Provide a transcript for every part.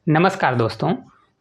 नमस्कार दोस्तों।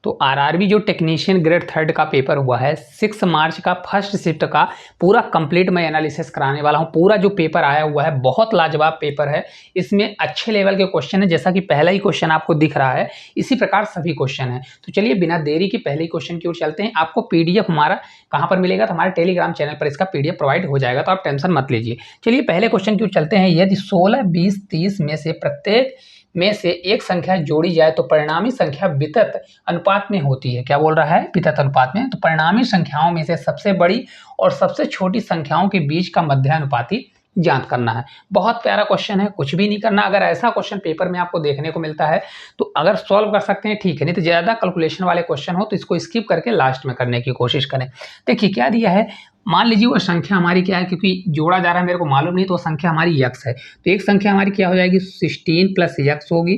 तो आरआरबी जो टेक्नीशियन ग्रेड थर्ड का पेपर हुआ है 6 मार्च का फर्स्ट शिफ्ट का पूरा कंप्लीट मैं एनालिसिस कराने वाला हूं। पूरा जो पेपर आया हुआ है बहुत लाजवाब पेपर है। इसमें अच्छे लेवल के क्वेश्चन है, जैसा कि पहला ही क्वेश्चन आपको दिख रहा है इसी प्रकार सभी क्वेश्चन है। तो चलिए बिना देरी के पहले ही क्वेश्चन की ओर चलते हैं। आपको पीडीएफ हमारा कहाँ पर मिलेगा, तो हमारे टेलीग्राम चैनल पर इसका पीडीएफ प्रोवाइड हो जाएगा, तो आप टेंशन मत लीजिए। चलिए पहले क्वेश्चन की ओर चलते हैं। यदि 16, 20, 30 में से प्रत्येक में से एक संख्या जोड़ी जाए तो परिणामी संख्या वितत अनुपात में होती है। क्या बोल रहा है? वितत अनुपात में। तो परिणामी संख्याओं में से सबसे बड़ी और सबसे छोटी संख्याओं के बीच का मध्यानुपाती ज्ञात करना है। बहुत प्यारा क्वेश्चन है, कुछ भी नहीं करना। अगर ऐसा क्वेश्चन पेपर में आपको देखने को मिलता है तो अगर सॉल्व कर सकते हैं ठीक है, नहीं तो ज्यादा कैलकुलेशन वाले क्वेश्चन हो तो इसको स्किप करके लास्ट में करने की कोशिश करें। देखिए क्या दिया है, मान लीजिए वो संख्या हमारी क्या है, क्योंकि जोड़ा जा रहा है मेरे को मालूम नहीं, तो वो संख्या हमारी यक्स है। तो एक संख्या हमारी क्या हो जाएगी 16 प्लस यक्स होगी।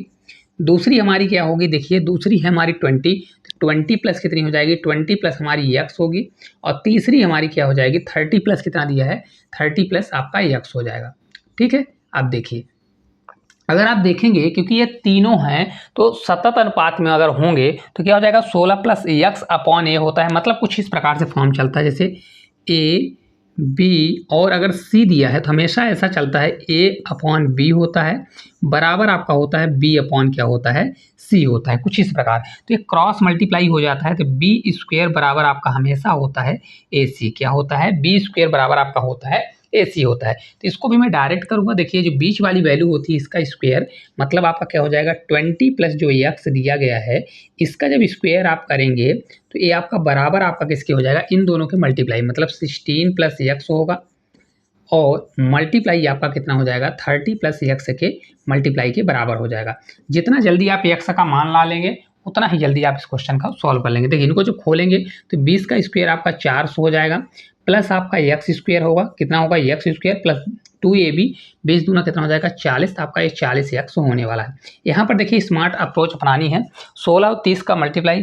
दूसरी हमारी क्या होगी, देखिए दूसरी है हमारी 20, 20 प्लस कितनी हो जाएगी 20 प्लस हमारी यक्स होगी। और तीसरी हमारी क्या हो जाएगी 30 प्लस कितना दिया है 30 प्लस आपका यक्स हो जाएगा। ठीक है, अब देखिए अगर आप देखेंगे क्योंकि ये तीनों हैं तो सतत अनुपात में अगर होंगे तो क्या हो जाएगा 16 प्लस यक्स अपॉन ए होता है। मतलब कुछ इस प्रकार से फॉर्म चलता है, जैसे ए बी और अगर सी दिया है तो हमेशा ऐसा चलता है ए अपॉन बी होता है बराबर आपका होता है बी अपॉन क्या होता है सी होता है, कुछ इस प्रकार। तो ये क्रॉस मल्टीप्लाई हो जाता है तो बी स्क्वायर बराबर आपका हमेशा होता है ए सी। क्या होता है? बी स्क्वायर बराबर आपका होता है ए सी होता है। तो इसको भी मैं डायरेक्ट करूंगा। देखिए जो बीच वाली वैल्यू होती है इसका स्क्वायर मतलब आपका क्या हो जाएगा 20 प्लस जो यक्स दिया गया है इसका जब स्क्वायर आप करेंगे तो ये आपका बराबर आपका किसके हो जाएगा, इन दोनों के मल्टीप्लाई, मतलब 16 प्लस यक्स होगा और मल्टीप्लाई आपका कितना हो जाएगा 30 प्लस यक्स के मल्टीप्लाई के बराबर हो जाएगा। जितना जल्दी आप यक्स का मान ला लेंगे उतना ही जल्दी आप इस क्वेश्चन का सॉल्व कर लेंगे। देखिए इनको जब खोलेंगे तो 20 का स्क्वायर आपका 400 हो जाएगा प्लस आपका यक्स स्क्वायर होगा, कितना होगा यक्स स्क्वायर प्लस 2ab, 20 दूना कितना हो जाएगा 40, तो आपका ये 40 यक्स होने वाला है। यहाँ पर देखिए स्मार्ट अप्रोच अपनानी है। 16 और 30 का मल्टीप्लाई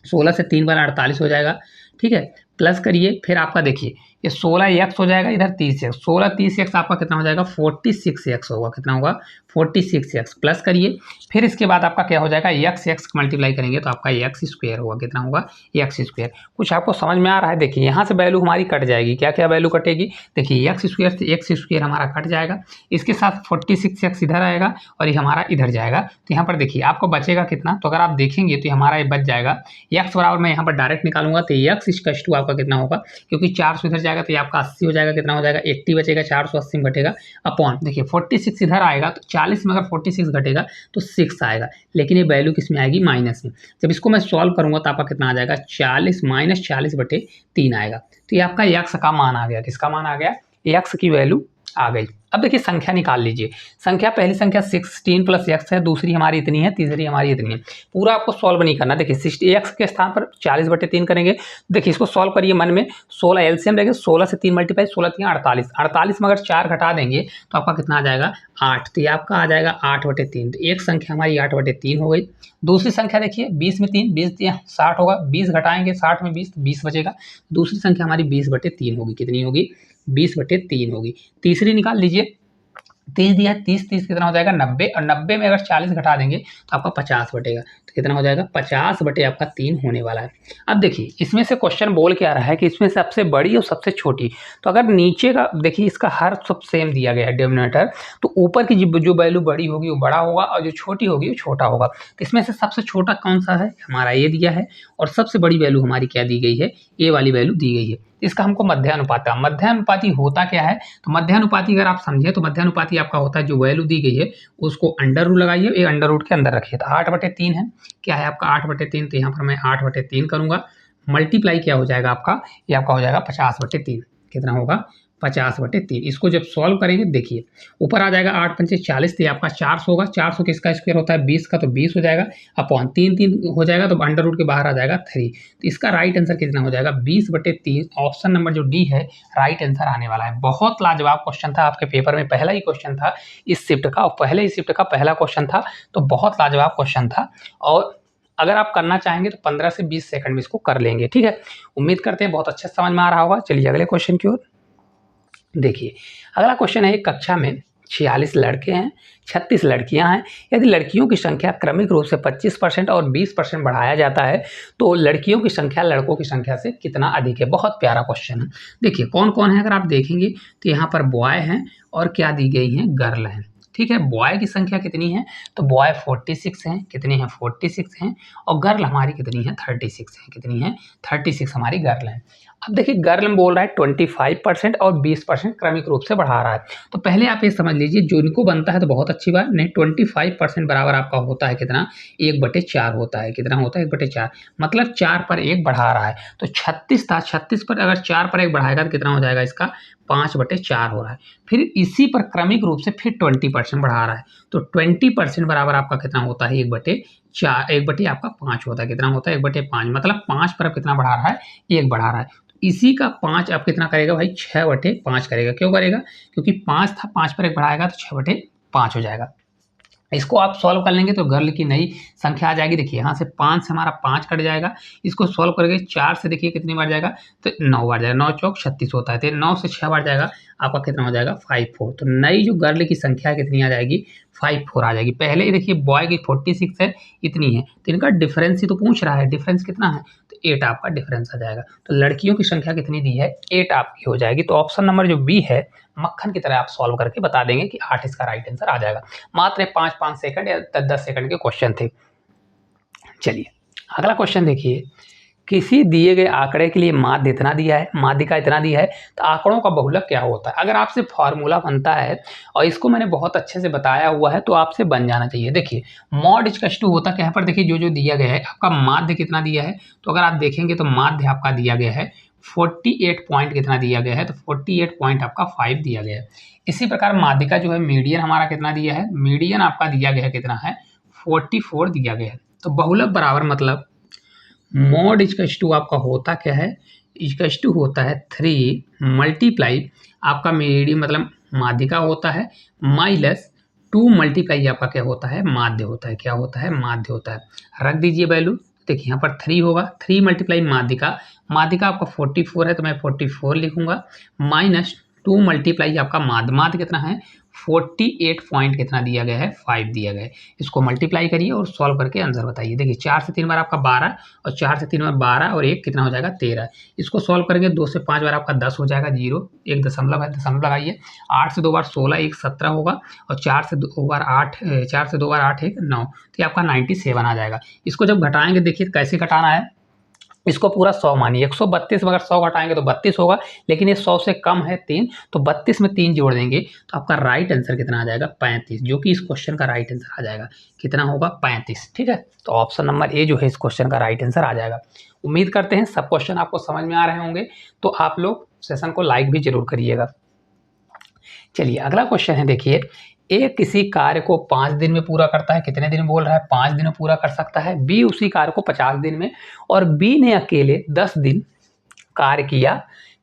16 से 3 बार 48 हो जाएगा। ठीक है, प्लस करिए फिर आपका देखिए ये 16 एक्स हो जाएगा, इधर 30 एक्स, 16 30 एक्स आपका कितना हो जाएगा 46 एक्स होगा। कितना होगा 46 एक्स। प्लस करिए फिर इसके बाद आपका क्या हो जाएगा एक्स एक्स मल्टीप्लाई करेंगे तो आपका एक्स स्क्वायर होगा। कितना होगा एक्स स्क्वायर। कुछ आपको समझ में आ रहा है? देखिए यहाँ से वैल्यू हमारी कट जाएगी। क्या क्या वैल्यू कटेगी? देखिए एक्स स्क्वायर से एक्स स्क्वायर हमारा कट जाएगा, इसके साथ 46 एक्स इधर आएगा और ये हमारा इधर जाएगा। तो यहाँ पर देखिए आपको बचेगा कितना, तो अगर आप देखेंगे तो हमारा ये बच जाएगा एक्स बराबर, मैं यहाँ पर डायरेक्ट निकालूंगा तो एक्स इक्वल टू आपका कितना होगा, क्योंकि 400 इधर जाएगा तो ये आपका 80 हो जाएगा। कितना हो जाएगा 80 बचेगा, 480 में घटेगा अपॉन देखिए 46 इधर आएगा तो 40 में अगर 46 घटेगा तो 6 आएगा, लेकिन ये वैल्यू किस में आएगी माइनस में। जब इसको मैं सॉल्व करूंगा तो आपका कितना आ जाएगा 40 माइनस 40/3 आएगा। तो ये आपका एक्स का मान आ गया। किसका मान आ गया? एक्स की वैल्यू आ गई। अब देखिए संख्या निकाल लीजिए। संख्या पहली संख्या 16 प्लस एक्स है, दूसरी हमारी इतनी है, तीसरी हमारी इतनी है। पूरा आपको सॉल्व नहीं करना। देखिए 60 एक्स के स्थान पर 40/3 करेंगे। देखिए इसको सॉल्व करिए मन में। 16 एलसीएम लेंगे, 16 से 3 मल्टीप्लाई, 16 3 48, 48 में अगर 4 घटा देंगे तो आपका कितना आ जाएगा 8। तो ये आपका आ जाएगा 8/3। तो एक संख्या हमारी 8/3 हो गई। दूसरी संख्या देखिए 20 में 3, 20 60 होगा, 20 घटाएंगे 60 में 20, 20 बचेगा। दूसरी संख्या हमारी 20/3 होगी। कितनी होगी 20/3 होगी। तीसरी निकाल लीजिए, 30 दिया है, 30 30 कितना हो जाएगा 90, और 90 में अगर 40 घटा देंगे तो आपका 50 बटेगा। तो कितना हो जाएगा 50 बटे आपका 3 होने वाला है। अब देखिए इसमें से क्वेश्चन बोल के आ रहा है कि इसमें सबसे बड़ी और सबसे छोटी। तो अगर नीचे का देखिए इसका हर सब सेम दिया गया है डिनोमिनेटर, तो ऊपर की जो वैल्यू बड़ी होगी वो बड़ा होगा और जो छोटी होगी वो छोटा होगा। तो इसमें से सबसे छोटा कौन सा है, हमारा ये दिया है, और सबसे बड़ी वैल्यू हमारी क्या दी गई है, ये वाली वैल्यू दी गई है। इसका हमको मध्यानुपाती, मध्यानुपाती होता क्या है, तो मध्यानुपाती अगर आप समझे तो मध्यानुपाती आपका होता है जो वैल्यू दी गई है उसको अंडर रूट लगाइए, एक अंडर रूट के अंदर रखिए। तो 8/3 है, क्या है आपका 8/3, तो यहाँ पर मैं 8/3 करूंगा। मल्टीप्लाई क्या हो जाएगा आपका, ये आपका हो जाएगा 50/3। कितना होगा 50/3। इसको जब सॉल्व करेंगे देखिए ऊपर आ जाएगा 8 पंचे 40, तो ये आपका 400 होगा। 400 किसका स्क्वायर होता है 20 का, तो 20 हो जाएगा अपॉन 3 3 हो जाएगा, तो अंडर रूट के बाहर आ जाएगा 3। तो इसका राइट आंसर कितना हो जाएगा 20/3। ऑप्शन नंबर जो डी है राइट आंसर आने वाला है। बहुत लाजवाब क्वेश्चन था, आपके पेपर में पहला ही क्वेश्चन था इस शिफ्ट का, और पहले ही शिफ्ट का पहला क्वेश्चन था, तो बहुत लाजवाब क्वेश्चन था। और अगर आप करना चाहेंगे तो 15 से 20 सेकंड में इसको कर लेंगे। ठीक है, उम्मीद करते हैं बहुत अच्छे समझ में आ रहा होगा। चलिए अगले क्वेश्चन की ओर देखिए। अगला क्वेश्चन है, एक कक्षा में 46 लड़के हैं, 36 लड़कियां हैं। यदि लड़कियों की संख्या क्रमिक रूप से 25% और 20% बढ़ाया जाता है तो लड़कियों की संख्या लड़कों की संख्या से कितना अधिक है। बहुत प्यारा क्वेश्चन है। देखिए कौन कौन है, अगर आप देखेंगे तो यहाँ पर बॉय हैं और क्या दी गई हैं, गर्ल हैं। ठीक है, बॉय की संख्या कितनी है, तो बॉय 46 हैं, कितनी है 46 हैं, और गर्ल हमारी कितनी है 36 है, कितनी है 36 हमारी गर्ल है। अब देखिए गर्ल में बोल रहा है 25% और 20% क्रमिक रूप से बढ़ा रहा है। तो पहले आप ये समझ लीजिए जो इनको बनता है तो बहुत अच्छी बात नहीं, 25% बराबर आपका होता है कितना, 1/4 होता है। कितना होता है 1/4, मतलब 4 पर 1 बढ़ा रहा है। तो 36 था, 36 पर अगर 4 पर 1 बढ़ाएगा तो कितना हो जाएगा इसका 5/4 हो रहा है। फिर इसी पर क्रमिक रूप से फिर 20% बढ़ा रहा है। तो 20% बराबर आपका कितना होता है 1/4, 1 आपका 5 होता है। कितना होता है 1/5, मतलब 5 पर अब कितना बढ़ा रहा है, 1 बढ़ा रहा है। इसी का 5 अब कितना करेगा भाई, 6/5 करेगा। क्यों करेगा, क्योंकि 5 था, 5 पर 1 बढ़ाएगा तो 6/5 हो जाएगा। इसको आप सॉल्व कर लेंगे तो गर्ल की नई संख्या आ जाएगी। देखिए यहाँ से 5 से हमारा 5 कट जाएगा, इसको सॉल्व करके 4 से देखिए कितनी बार जाएगा, तो 9 बार जाएगा। 9 चौक 36 होता है, तो 9 से 6 बार जाएगा, आपका कितना हो जाएगा 54। तो नई जो गर्ल की संख्या कितनी आ जाएगी, 54 आ जाएगी। पहले ही देखिए बॉय की 46 है, इतनी है, तो इनका डिफरेंस ही तो पूछ रहा है, डिफरेंस कितना है, तो 8 आपका डिफरेंस आ जाएगा। तो लड़कियों की संख्या कितनी दी है, 8 आपकी हो जाएगी। तो ऑप्शन नंबर जो बी है मक्खन की तरह आप सॉल्व करके बता देंगे कि 8 इसका राइट आंसर आ जाएगा। मात्र 5-5 सेकंड या 10-10 सेकंड के क्वेश्चन थे। चलिए अगला क्वेश्चन देखिए, किसी दिए गए आंकड़े के लिए माध्य इतना दिया है, माध्यिका इतना दिया है, तो आंकड़ों का बहुलक क्या होता है। अगर आपसे फॉर्मूला बनता है और इसको मैंने बहुत अच्छे से बताया हुआ है तो आपसे बन जाना चाहिए। देखिए मॉड इक्वल्स टू होता क्या है, पर देखिए जो जो दिया गया है आपका माध्य कितना दिया है, तो अगर आप देखेंगे तो माध्य आपका दिया गया है 48 पॉइंट कितना दिया गया है, तो 48 पॉइंट आपका 5 दिया गया है। इसी प्रकार माध्यिका जो है मीडियन हमारा कितना दिया है, मीडियन आपका दिया गया है कितना है 44 दिया गया है। तो बहुलक बराबर मतलब मॉड इक्वल्स टू आपका होता क्या है, इक्वल्स टू होता है 3 मल्टीप्लाई आपका मीडियम मतलब माध्यिका होता है माइनस 2 मल्टीप्लाई आपका क्या होता है, माध्य होता है। क्या होता है, माध्य होता है। रख दीजिए वैल्यू, देखिए यहाँ पर 3 होगा, 3 मल्टीप्लाई माध्यिका, माध्यिका आपका 44 है तो मैं 44 लिखूंगा, माइनस 2 मल्टीप्लाई आपका माध्य, माध्य कितना है 48 पॉइंट कितना दिया गया है 5 दिया गया है। इसको मल्टीप्लाई करिए और सॉल्व करके आंसर बताइए। देखिए 4 से 3 बार आपका 12 और 4 से 3 बार 12 और 1 कितना हो जाएगा 13। इसको सॉल्व करेंगे 2 से 5 बार आपका 10 हो जाएगा, 0 1 दशमलव है, दशमलव लगाइए। 8 से 2 बार 16, 1 17 होगा, और 4 से 2 बार 8, 4 से 2 बार 8 1 9, तो ये आपका 97 आ जाएगा। इसको जब घटाएंगे देखिए कैसे घटाना है, इसको पूरा 100 मानिए, 132 में अगर 100 घटाएंगे तो 32 होगा, लेकिन ये 100 से कम है 3, तो 32 में 3 जोड़ देंगे तो आपका राइट आंसर कितना आ जाएगा 35, जो कि इस क्वेश्चन का राइट आंसर आ जाएगा। कितना होगा 35। ठीक है, तो ऑप्शन नंबर ए जो है इस क्वेश्चन का राइट आंसर आ जाएगा। उम्मीद करते हैं सब क्वेश्चन आपको समझ में आ रहे होंगे, तो आप लोग सेशन को लाइक भी जरूर करिएगा। चलिए अगला क्वेश्चन है, देखिए ए किसी कार्य को 5 दिन में पूरा करता है, कितने दिन बोल रहा है 5 दिन में पूरा कर सकता है। बी उसी कार्य को 50 दिन में, और बी ने अकेले 10 दिन कार्य किया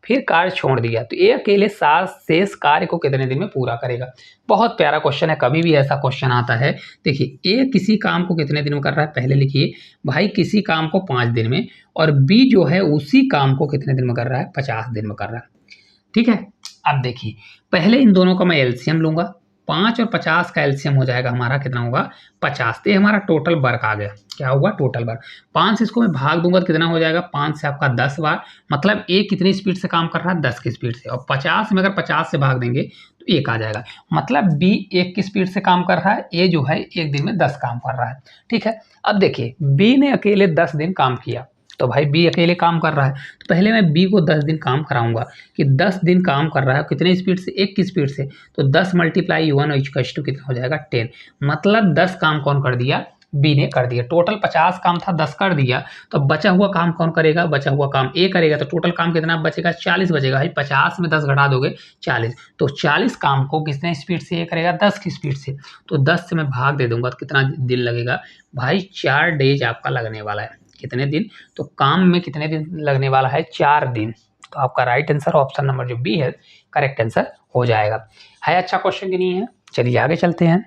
फिर कार्य छोड़ दिया, तो ए अकेले 7 शेष कार्य को कितने दिन में पूरा करेगा। बहुत प्यारा क्वेश्चन है, कभी भी ऐसा क्वेश्चन आता है। देखिए ए किसी काम को कितने दिन में कर रहा है, पहले लिखिए भाई किसी काम को 5 दिन में, और बी जो है उसी काम को कितने दिन में कर रहा है 50 दिन में कर रहा है। ठीक है, अब देखिए पहले इन दोनों का मैं एलसीएम लूंगा, 5 और 50 का एलसीएम हो जाएगा हमारा कितना होगा 50, तो ये हमारा टोटल वर्क आ गया। क्या हुआ टोटल वर्क, 5 से इसको मैं भाग दूंगा तो कितना हो जाएगा 5 से आपका 10 बार, मतलब ए कितनी स्पीड से काम कर रहा है 10 की स्पीड से, और 50 में अगर 50 से भाग देंगे तो 1 आ जाएगा, मतलब बी 1 की स्पीड से काम कर रहा है, ए जो है एक दिन में 10 काम कर रहा है। ठीक है, अब देखिए बी ने अकेले 10 दिन काम किया, तो भाई बी अकेले काम कर रहा है, तो पहले मैं बी को 10 दिन काम कराऊंगा कि 10 दिन काम कर रहा है कितने स्पीड से 1 की स्पीड से, तो 10 मल्टीप्लाई 1 इक्वल्स टू कितना हो जाएगा 10, मतलब 10 काम कौन कर दिया बी ने कर दिया। टोटल 50 काम था 10 कर दिया, तो बचा हुआ काम कौन करेगा, बचा हुआ काम ए करेगा, तो टोटल काम कितना बचेगा 40 बचेगा। भाई 50 में 10 घटा दोगे 40, तो 40 काम को कितने स्पीड से ए करेगा 10 की स्पीड से, तो 10 से मैं भाग दे दूंगा तो कितना दिन लगेगा भाई 4 डेज आपका लगने वाला है। कितने दिन, तो काम में कितने दिन लगने वाला है 4 दिन, तो आपका राइट आंसर ऑप्शन नंबर जो बी है करेक्ट आंसर हो जाएगा। है अच्छा क्वेश्चन कि नहीं है। चलिए आगे चलते हैं।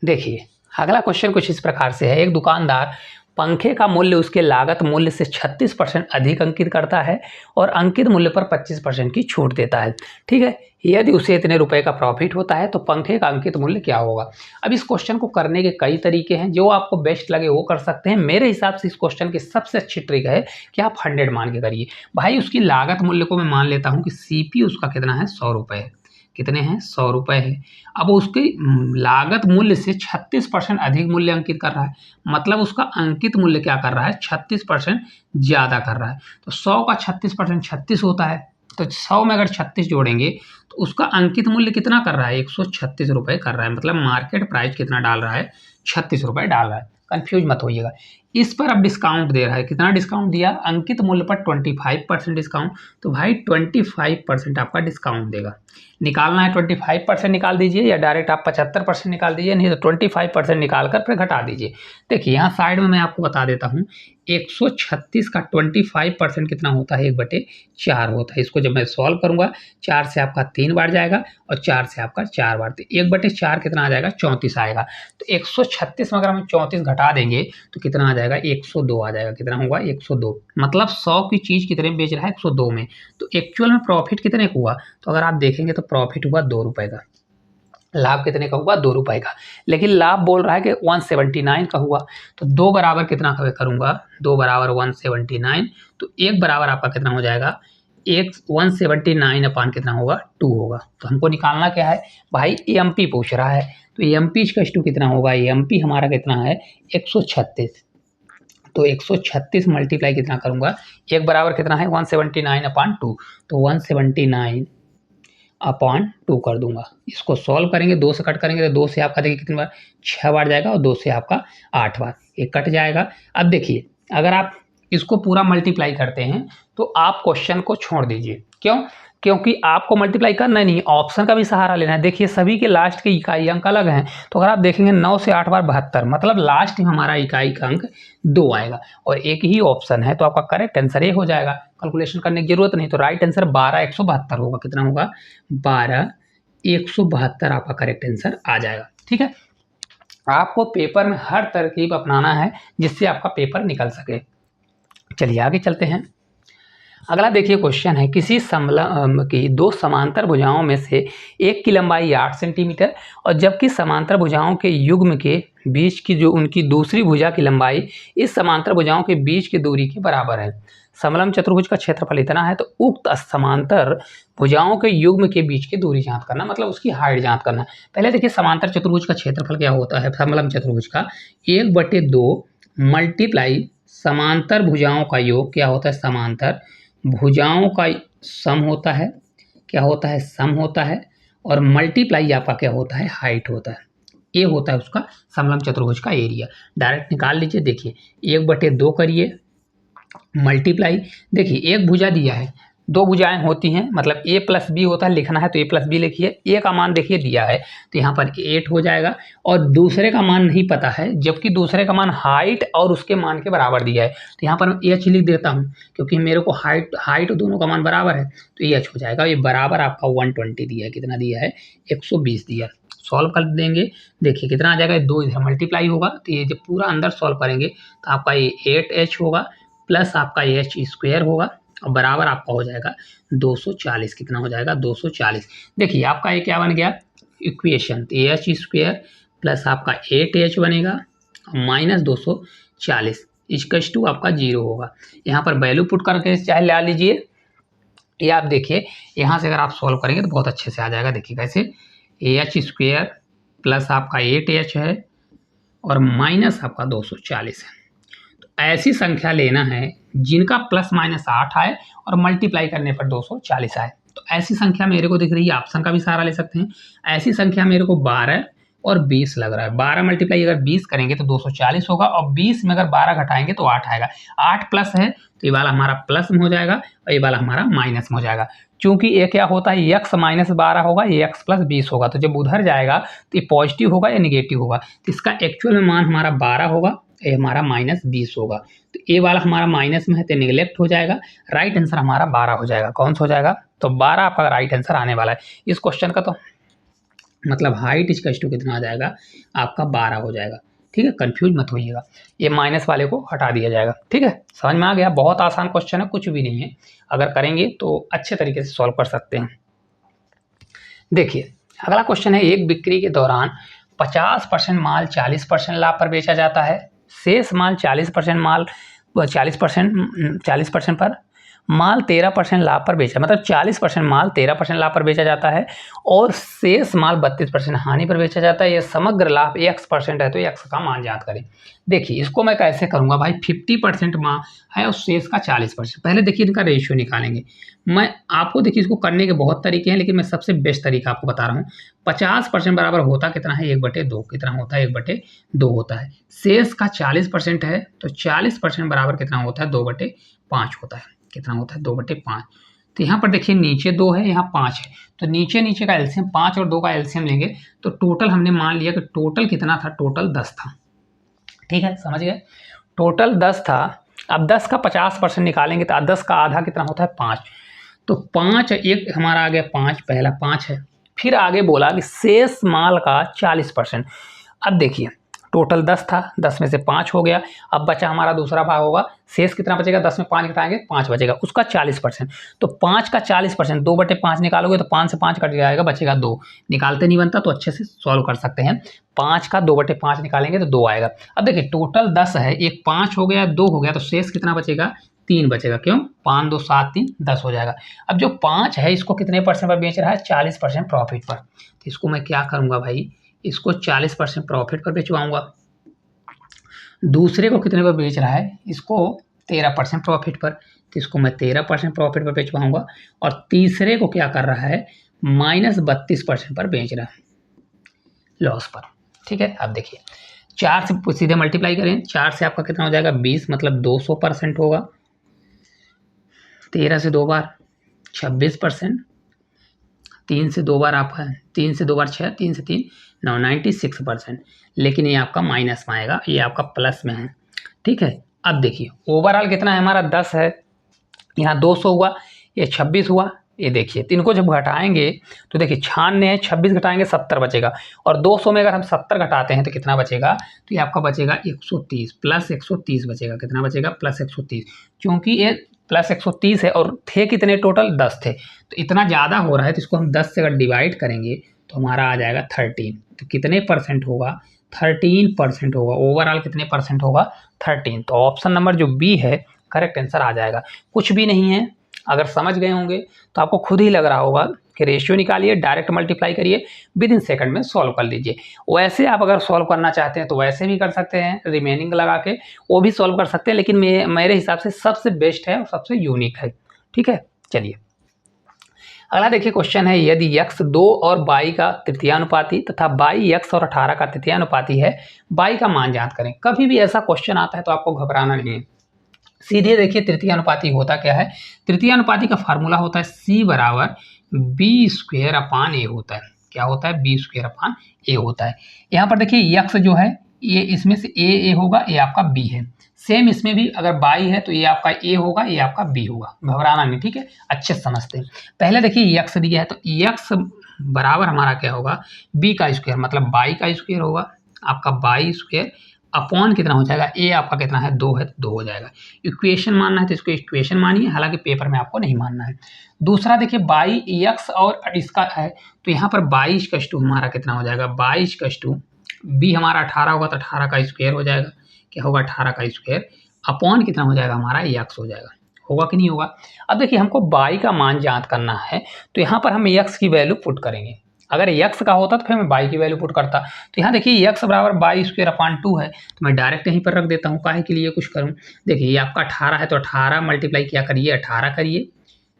देखिए अगला क्वेश्चन कुछ इस प्रकार से है, एक दुकानदार पंखे का मूल्य उसके लागत मूल्य से 36% अधिक अंकित करता है और अंकित मूल्य पर 25% की छूट देता है। ठीक है, यदि उसे इतने रुपए का प्रॉफिट होता है तो पंखे का अंकित मूल्य क्या होगा। अब इस क्वेश्चन को करने के कई तरीके हैं, जो आपको बेस्ट लगे वो कर सकते हैं। मेरे हिसाब से इस क्वेश्चन की सबसे अच्छी ट्रिक है कि आप 100 मान के करिए। भाई उसकी लागत मूल्य को मैं मान लेता हूँ कि सीपी उसका कितना है, 100 रुपये है। कितने हैं, 100 रुपये है। अब उसकी लागत मूल्य से 36% अधिक मूल्य अंकित कर रहा है, मतलब उसका अंकित मूल्य क्या कर रहा है, 36% ज़्यादा कर रहा है। तो 100 का 36% 36 होता है, तो 100 में अगर 36 जोड़ेंगे तो उसका अंकित मूल्य कितना कर रहा है, 136 रुपये कर रहा है। मतलब मार्केट प्राइस कितना डाल रहा है, 36 रुपये डाल रहा है। कंफ्यूज मत होइएगा। इस पर अब डिस्काउंट दे रहा है, कितना डिस्काउंट दिया, अंकित मूल्य पर 25% डिस्काउंट। तो भाई 25% आपका डिस्काउंट देगा। निकालना है 25% निकाल दीजिए, या डायरेक्ट आप 75% निकाल दीजिए, नहीं तो 25% निकाल कर फिर घटा दीजिए। देखिए यहाँ साइड में मैं आपको बता देता हूँ, 136 का 25% कितना होता है, 1/4 होता है। इसको जब मैं सॉल्व करूंगा, 4 से आपका 3 बार जाएगा और 4 से आपका 4 बार, तो 1/4 कितना आ जाएगा, 34 आएगा। तो 136 में अगर हम 34 घटा देंगे तो कितना आ जाएगा, 102 आ जाएगा। कितना होगा, 102। मतलब 100 की चीज़ कितने में बेच रहा है, 102 में। तो एक्चुअल में प्रॉफिट कितने का हुआ, तो अगर आप देखेंगे तो प्रॉफिट हुआ 2 रुपये का। लाभ कितने का हुआ, 2 रुपये का। लेकिन लाभ बोल रहा है कि 179 का हुआ। तो 2 बराबर कितना करूँगा, 2 बराबर 179। तो 1 बराबर आपका कितना हो जाएगा, 179 अपान कितना होगा, 2 होगा। तो हमको निकालना क्या है भाई, एमपी पूछ रहा है। तो एमपी का टू कितना होगा, एमपी हमारा कितना है, 136। तो 136 मल्टीप्लाई कितना करूँगा, 1 बराबर कितना है, 179 अपान 2। तो 179 अपॉन 2 कर दूंगा। इसको सॉल्व करेंगे, 2 से कट करेंगे तो 2 से आपका देखिए कितनी बार, 6 बार जाएगा और 2 से आपका 8 बार, ये कट जाएगा। अब देखिए अगर आप इसको पूरा मल्टीप्लाई करते हैं तो आप क्वेश्चन को छोड़ दीजिए। क्यों, क्योंकि आपको मल्टीप्लाई करना नहीं, ऑप्शन का भी सहारा लेना है। देखिए सभी के लास्ट के इकाई अंक अलग हैं, तो अगर आप देखेंगे 9 से 8 बार 72, मतलब लास्ट में हमारा इकाई का अंक 2 आएगा और एक ही ऑप्शन है, तो आपका करेक्ट आंसर ये हो जाएगा। कैलकुलेशन करने की जरूरत नहीं। तो राइट आंसर 12 172 होगा। कितना होगा, 12 172 आपका करेक्ट आंसर आ जाएगा। ठीक है, आपको पेपर में हर तरकीब अपनाना है जिससे आपका पेपर निकल सके। चलिए आगे चलते हैं। अगला देखिए क्वेश्चन है, किसी समलंब की 2 समांतर भुजाओं में से एक की लंबाई 8 सेंटीमीटर और जबकि समांतर भुजाओं के युग्म के बीच की जो उनकी दूसरी भुजा की लंबाई इस समांतर भुजाओं के बीच की दूरी के बराबर है। समलंब चतुर्भुज का क्षेत्रफल इतना है, तो उक्त समांतर भुजाओं के युग्म के बीच की दूरी ज्ञात करना, मतलब उसकी हाइट ज्ञात करना। पहले देखिए समांतर चतुर्भुज का क्षेत्रफल क्या होता है, समलंब चतुर्भुज का 1/2 मल्टीप्लाई समांतर भुजाओं का योग क्या होता है, समांतर भुजाओं का सम होता है, क्या होता है, सम होता है, और मल्टीप्लाई आपका क्या होता है, हाइट होता है। ये होता है उसका समलंब चतुर्भुज का एरिया। डायरेक्ट निकाल लीजिए। देखिए 1/2 करिए मल्टीप्लाई, देखिए एक भुजा दिया है, 2 भुजाएं होती हैं, मतलब a प्लस बी होता है, लिखना है तो a प्लस बी लिखिए। a का मान देखिए दिया है तो यहाँ पर 8 हो जाएगा, और दूसरे का मान नहीं पता है, जबकि दूसरे का मान हाइट और उसके मान के बराबर दिया है। तो यहाँ पर मैं h लिख देता हूँ, क्योंकि मेरे को हाइट दोनों का मान बराबर है, तो h हो जाएगा। ये बराबर आपका 120 दिया है, कितना दिया है, 120 दिया है। सॉल्व कर देंगे, देखिए कितना आ जाएगा, 2 इधर मल्टीप्लाई होगा, तो ये जब पूरा अंदर सॉल्व करेंगे तो आपका ये 8h होगा प्लस आपका एच स्क्वायर होगा और बराबर आपका हो जाएगा 240। कितना हो जाएगा, 240। देखिए आपका ये क्या बन गया इक्वेशन, तो एच स्क्वायर प्लस आपका 8h बनेगा माइनस 240 इक्वल्स टू आपका 0 होगा। यहाँ पर वैल्यू पुट करके चाहे ला लीजिए, ये आप देखिए यहाँ से अगर आप सॉल्व करेंगे तो बहुत अच्छे से आ जाएगा। देखिए कैसे, एच स्क्वायर प्लस आपका 8h है और माइनस आपका 240 है। ऐसी संख्या लेना है जिनका प्लस माइनस 8 आए और मल्टीप्लाई करने पर 240 आए। तो ऐसी संख्या मेरे को दिख रही है, ऑप्शन का भी सहारा ले सकते हैं। ऐसी संख्या मेरे को 12 और 20 लग रहा है। 12 मल्टीप्लाई अगर 20 करेंगे तो 240 होगा, और 20 में अगर 12 घटाएंगे तो 8 आएगा। 8 प्लस है तो ये वाला हमारा प्लस में हो जाएगा और ये वाला हमारा माइनस में हो जाएगा। क्योंकि ये क्या होता है, x माइनस 12 होगा, ये x प्लस 20 होगा, तो जब उधर जाएगा तो ये पॉजिटिव होगा या निगेटिव होगा। तो इसका एक्चुअल में मान हमारा 12 होगा, ये हमारा माइनस 20 होगा। तो ये वाला हमारा माइनस में है तो निगलेक्ट हो जाएगा। राइट आंसर हमारा 12 हो जाएगा। कौन सा हो जाएगा, तो 12 आपका राइट आंसर आने वाला है इस क्वेश्चन का। तो मतलब हाइट इसका टू कितना आ जाएगा आपका 12 हो जाएगा। ठीक है, कंफ्यूज मत होइएगा, ये माइनस वाले को हटा दिया जाएगा। ठीक है, समझ में आ गया? बहुत आसान क्वेश्चन है, कुछ भी नहीं है, अगर करेंगे तो अच्छे तरीके से सॉल्व कर सकते हैं। देखिए अगला क्वेश्चन है, एक बिक्री के दौरान 50% माल 40% लाभ पर बेचा जाता है, शेष माल 40% माल 40% पर माल 13% लाभ पर बेचा, मतलब 40% माल 13% लाभ पर बेचा जाता है और शेष माल 32% हानि पर बेचा जाता है। यह समग्र लाभ x% है, तो x का मान ज्ञात करें। देखिए इसको मैं कैसे करूंगा भाई, 50% माल है और शेष का 40%। पहले देखिए इनका रेशियो निकालेंगे। मैं आपको देखिए इसको करने के बहुत तरीके हैं, लेकिन मैं सबसे बेस्ट तरीका आपको बता रहा हूँ। 50% बराबर होता कितना है, 1/2 कितना होता है, 1/2 होता है। शेष का 40% है, तो 40% बराबर कितना होता है, 2/5 होता है। कितना होता है, 2/5। तो यहाँ पर देखिए नीचे 2 है, यहाँ 5 है, तो नीचे का एलसीएम 5 और 2 का एलसीएम लेंगे तो टोटल हमने मान लिया कि टोटल कितना था, टोटल 10 था। ठीक है, समझ गए, टोटल 10 था। अब 10 का 50% निकालेंगे तो 10 का आधा कितना होता है, 5। तो 5 एक हमारा आ गया 5, पहला 5 है। फिर आगे बोला कि शेष माल का 40%। अब देखिए टोटल 10 था, 10 में से 5 हो गया, अब बचा हमारा दूसरा भाग होगा, शेष कितना बचेगा, 10 में 5 घटाएंगे 5 बचेगा, उसका 40%। तो 5 का 40%, 2/5 निकालोगे तो 5 से 5 कट जाएगा, बचेगा 2। निकालते नहीं बनता तो अच्छे से सॉल्व कर सकते हैं। 5 का 2/5 निकालेंगे तो 2 आएगा। अब देखिए टोटल 10 है, एक 5 हो गया, 2 हो गया, तो शेष कितना बचेगा, 3 बचेगा। क्यों, 5 2 7 3 10 हो जाएगा। अब जो 5 है इसको कितने परसेंट पर बेच रहा है, 40% प्रॉफिट पर। तो इसको मैं क्या करूंगा भाई, इसको 40% प्रॉफिट पर बेचवाऊंगा। दूसरे को कितने पर बेच रहा है, इसको 13% प्रॉफिट पर, तो इसको मैं 13% प्रॉफिट पर बेचवाऊंगा। और तीसरे को क्या कर रहा है, -32% पर बेच रहा है, लॉस पर। ठीक है, अब देखिए 4 से सीधे मल्टीप्लाई करें, 4 से आपका कितना हो जाएगा, 20, मतलब 200% होगा। 13 से 2 बार 26%, 3 से 2 बार आपका 3 से 2 बार 6, 3 से 3 9, 96%। लेकिन ये आपका माइनस में आएगा, ये आपका प्लस में है। ठीक है, अब देखिए ओवरऑल कितना है हमारा, 10 है, यहाँ 200 हुआ, ये 26 हुआ। ये देखिए तो इनको जब घटाएंगे तो देखिए 96 है, 26 घटाएंगे 70 बचेगा, और 200 में अगर हम 70 घटाते हैं तो कितना बचेगा, तो ये आपका बचेगा 130, प्लस 130 बचेगा। कितना बचेगा, प्लस 130, क्योंकि ये प्लस 130 है और थे कितने टोटल, 10 थे, तो इतना ज़्यादा हो रहा है, तो इसको हम 10 से अगर डिवाइड करेंगे तो हमारा आ जाएगा 13। तो कितने परसेंट होगा, 13% होगा। ओवरऑल कितने परसेंट होगा, 13। तो ऑप्शन नंबर जो बी है करेक्ट आंसर आ जाएगा। कुछ भी नहीं है, अगर समझ गए होंगे तो आपको खुद ही लग रहा होगा कि रेशियो निकालिए, डायरेक्ट मल्टीप्लाई करिए, विद इन सेकंड में सॉल्व कर लीजिए। वैसे आप अगर सॉल्व करना चाहते हैं तो वैसे भी कर सकते हैं, रिमेनिंग लगा के वो भी सॉल्व कर सकते हैं, लेकिन मेरे हिसाब से सबसे बेस्ट है और सबसे यूनिक है। ठीक है, चलिए अगला देखिए क्वेश्चन है, यदि x 2 और y का तृतीयानुपाती तथा y x और 18 का तृतीयानुपाती है, y का मान ज्ञात करें। कभी भी ऐसा क्वेश्चन आता है तो आपको घबराना नहीं है, सीधे देखिए तृतीयानुपाती होता क्या है। तृतीयानुपाती का फार्मूला होता है c बराबर b² होता है। क्या होता है, b² होता है। यहाँ पर देखिए x जो है ये इसमें से a होगा, ये आपका b है। सेम इसमें भी अगर y है तो ये आपका a होगा, ये आपका b होगा, घबराना नहीं। ठीक है, अच्छे से समझते हैं। पहले देखिए x दिया है तो x बराबर हमारा क्या होगा, b का स्क्वायर, मतलब y का स्क्वायर होगा, आपका y² अपॉन कितना हो जाएगा, a आपका कितना है, 2 है, 2 हो जाएगा। इक्वेशन मानना है तो इसको इक्वेशन मानिए, हालांकि पेपर में आपको नहीं मानना है। दूसरा देखिए y x और इसका है तो यहाँ पर 22 हमारा कितना हो जाएगा, 22 b हमारा 18 होगा तो 18 का स्क्वायर हो जाएगा। क्या होगा, 18 का स्क्वायर अपॉन कितना हो जाएगा हमारा, x हो जाएगा। होगा कि नहीं होगा। अब देखिए हमको y का मान ज्ञात करना है तो यहाँ पर हम x की वैल्यू पुट करेंगे। अगर x का होता तो फिर मैं y की वैल्यू पुट करता। तो यहाँ देखिए x बराबर y² है, तो मैं डायरेक्ट यहीं पर रख देता हूँ, काहे के लिए कुछ करूँ। देखिए ये आपका 18 है तो 18 मल्टीप्लाई क्या करिए, 18 करिए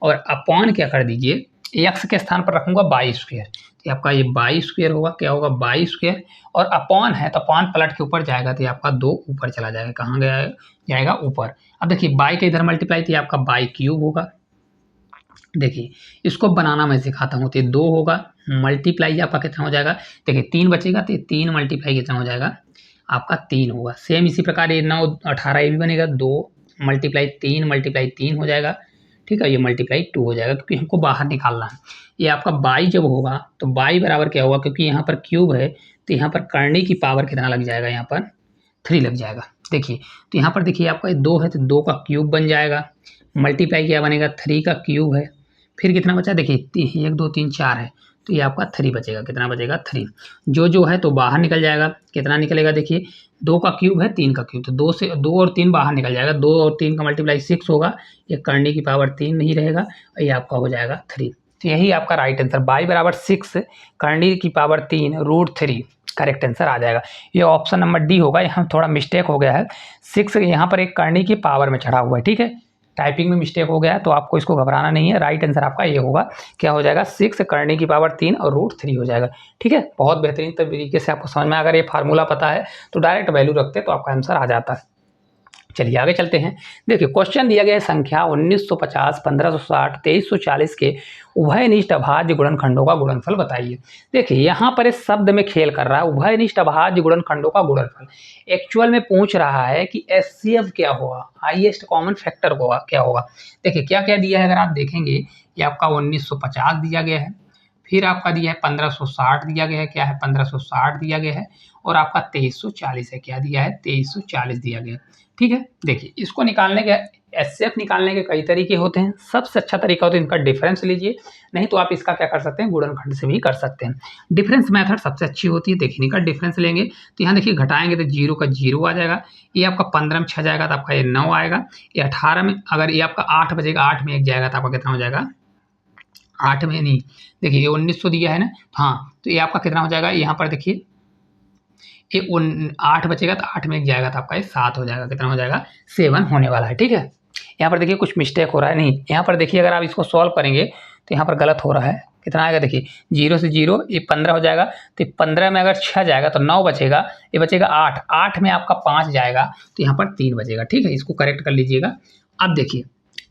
और अपॉन क्या कर दीजिए, x के स्थान पर रखूंगा y²। तो आपका ये y² होगा, क्या होगा, y² और अपॉन है तो अपॉन पलट के ऊपर जाएगा तो आपका 2 ऊपर चला जाएगा। कहाँ गया जाएगा, ऊपर। अब देखिए y के इधर मल्टीप्लाई तो आपका y³ होगा। देखिए इसको बनाना मैं सिखाता हूँ, तो ये 2 होगा, मल्टीप्लाई आपका कितना हो जाएगा, देखिए 3 बचेगा तो 3 मल्टीप्लाई कितना हो जाएगा, आपका 3 होगा। सेम इसी प्रकार ये 9 18 ये भी बनेगा, 2 मल्टीप्लाई 3 हो जाएगा। ठीक है, ये मल्टीप्लाई 2 हो जाएगा, क्योंकि हमको बाहर निकालना है। ये आपका बाई जब होगा तो बाई बराबर क्या होगा, क्योंकि यहाँ पर क्यूब है तो यहाँ पर करने की पावर कितना लग जाएगा, यहाँ पर 3 लग जाएगा। देखिए तो यहाँ पर देखिए आपका 2 है तो 2 का क्यूब बन जाएगा, मल्टीप्लाई क्या बनेगा 3 का क्यूब है, फिर कितना बचा देखिए 1 2 3 4 है तो ये आपका 3 बचेगा। कितना बचेगा 3। जो है तो बाहर निकल जाएगा। कितना निकलेगा देखिए 2 का क्यूब है 3 का क्यूब, तो 2 से 2 और 3 बाहर निकल जाएगा। 2 और 3 का मल्टीप्लाई 6 होगा, ये करने की पावर 3 नहीं रहेगा और ये आपका हो जाएगा 3। तो यही आपका राइट आंसर y बराबर 6 करने की पावर 3 रूट 3 करेक्ट आंसर आ जाएगा। ये ऑप्शन नंबर डी होगा। यहाँ थोड़ा मिस्टेक हो गया है, 6 यहाँ पर एक करने की पावर में चढ़ा हुआ है, ठीक है, टाइपिंग में मिस्टेक हो गया है तो आपको इसको घबराना नहीं है। राइट आंसर आपका ये होगा, क्या हो जाएगा 6 करने की पावर 3 और रूट 3 हो जाएगा। ठीक है, बहुत बेहतरीन तरीके से आपको समझ में, अगर ये फार्मूला पता है तो डायरेक्ट वैल्यू रखते तो आपका आंसर आ जाता है। चलिए आगे चलते हैं। देखिए क्वेश्चन दिया गया है संख्या 1950, 1560, 2340 के उभयनिष्ठ अभाज्य गुणनखंडों का गुणनफल बताइए। देखिए यहाँ पर इस शब्द में खेल कर रहा है, उभयनिष्ठ अभाज्य गुणनखंडों का गुणनफल। एक्चुअल में पूछ रहा है कि एचसीएफ क्या होगा, हाईएस्ट कॉमन फैक्टर होगा क्या होगा। देखिए क्या क्या दिया है, अगर आप देखेंगे कि आपका 1950 दिया गया है, फिर आपका दिया है 1560 दिया गया है, क्या है 1560 दिया गया है, और आपका 2340 है, क्या दिया है 2340 दिया गया है। ठीक है, देखिए इसको निकालने के एचसीएफ निकालने के कई तरीके होते हैं। सबसे अच्छा तरीका होता है इनका डिफरेंस लीजिए, नहीं तो आप इसका क्या कर सकते हैं गुणनखंड से भी कर सकते हैं। डिफरेंस मेथड सबसे अच्छी होती है। देखिए इनका डिफरेंस लेंगे तो यहाँ देखिए घटाएंगे तो 0 का 0 आ जाएगा, ये आपका 15 में 6 जाएगा तो आपका ये 9 आएगा, ये 18 में, अगर ये आपका 8 बचेगा 8 में 1 जाएगा तो आपका कितना हो जाएगा 8 में नहीं, देखिए ये 1900 दिया है ना, हाँ तो ये आपका कितना हो जाएगा, यहाँ पर देखिए ये 8 बचेगा तो 8 में 1 जाएगा तो आपका ये 7 हो जाएगा। कितना हो जाएगा 7 होने वाला है। ठीक है, यहाँ पर देखिए कुछ मिस्टेक हो रहा है, नहीं यहाँ पर देखिए अगर आप इसको सॉल्व करेंगे तो यहाँ पर गलत हो रहा है। कितना आएगा देखिए 0 से 0 ये 15 हो जाएगा, तो 15 में अगर 6 जाएगा तो 9 बचेगा, ये बचेगा 8, 8 में आपका 5 जाएगा तो यहाँ पर 3 बचेगा। ठीक है, इसको करेक्ट कर लीजिएगा। अब देखिए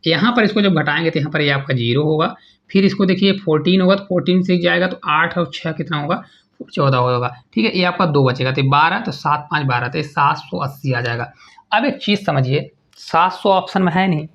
यहाँ पर इसको जब घटाएंगे तो यहाँ पर ये आपका 0 होगा, फिर इसको देखिए 14 होगा तो 14 से जाएगा तो 8 और 6 कितना होगा 14 होगा। ठीक है, ये आपका 2 बचेगा तो 12, तो 7 5 12, तो 780 आ जाएगा। अब एक चीज़ समझिए, 700 ऑप्शन में है नहीं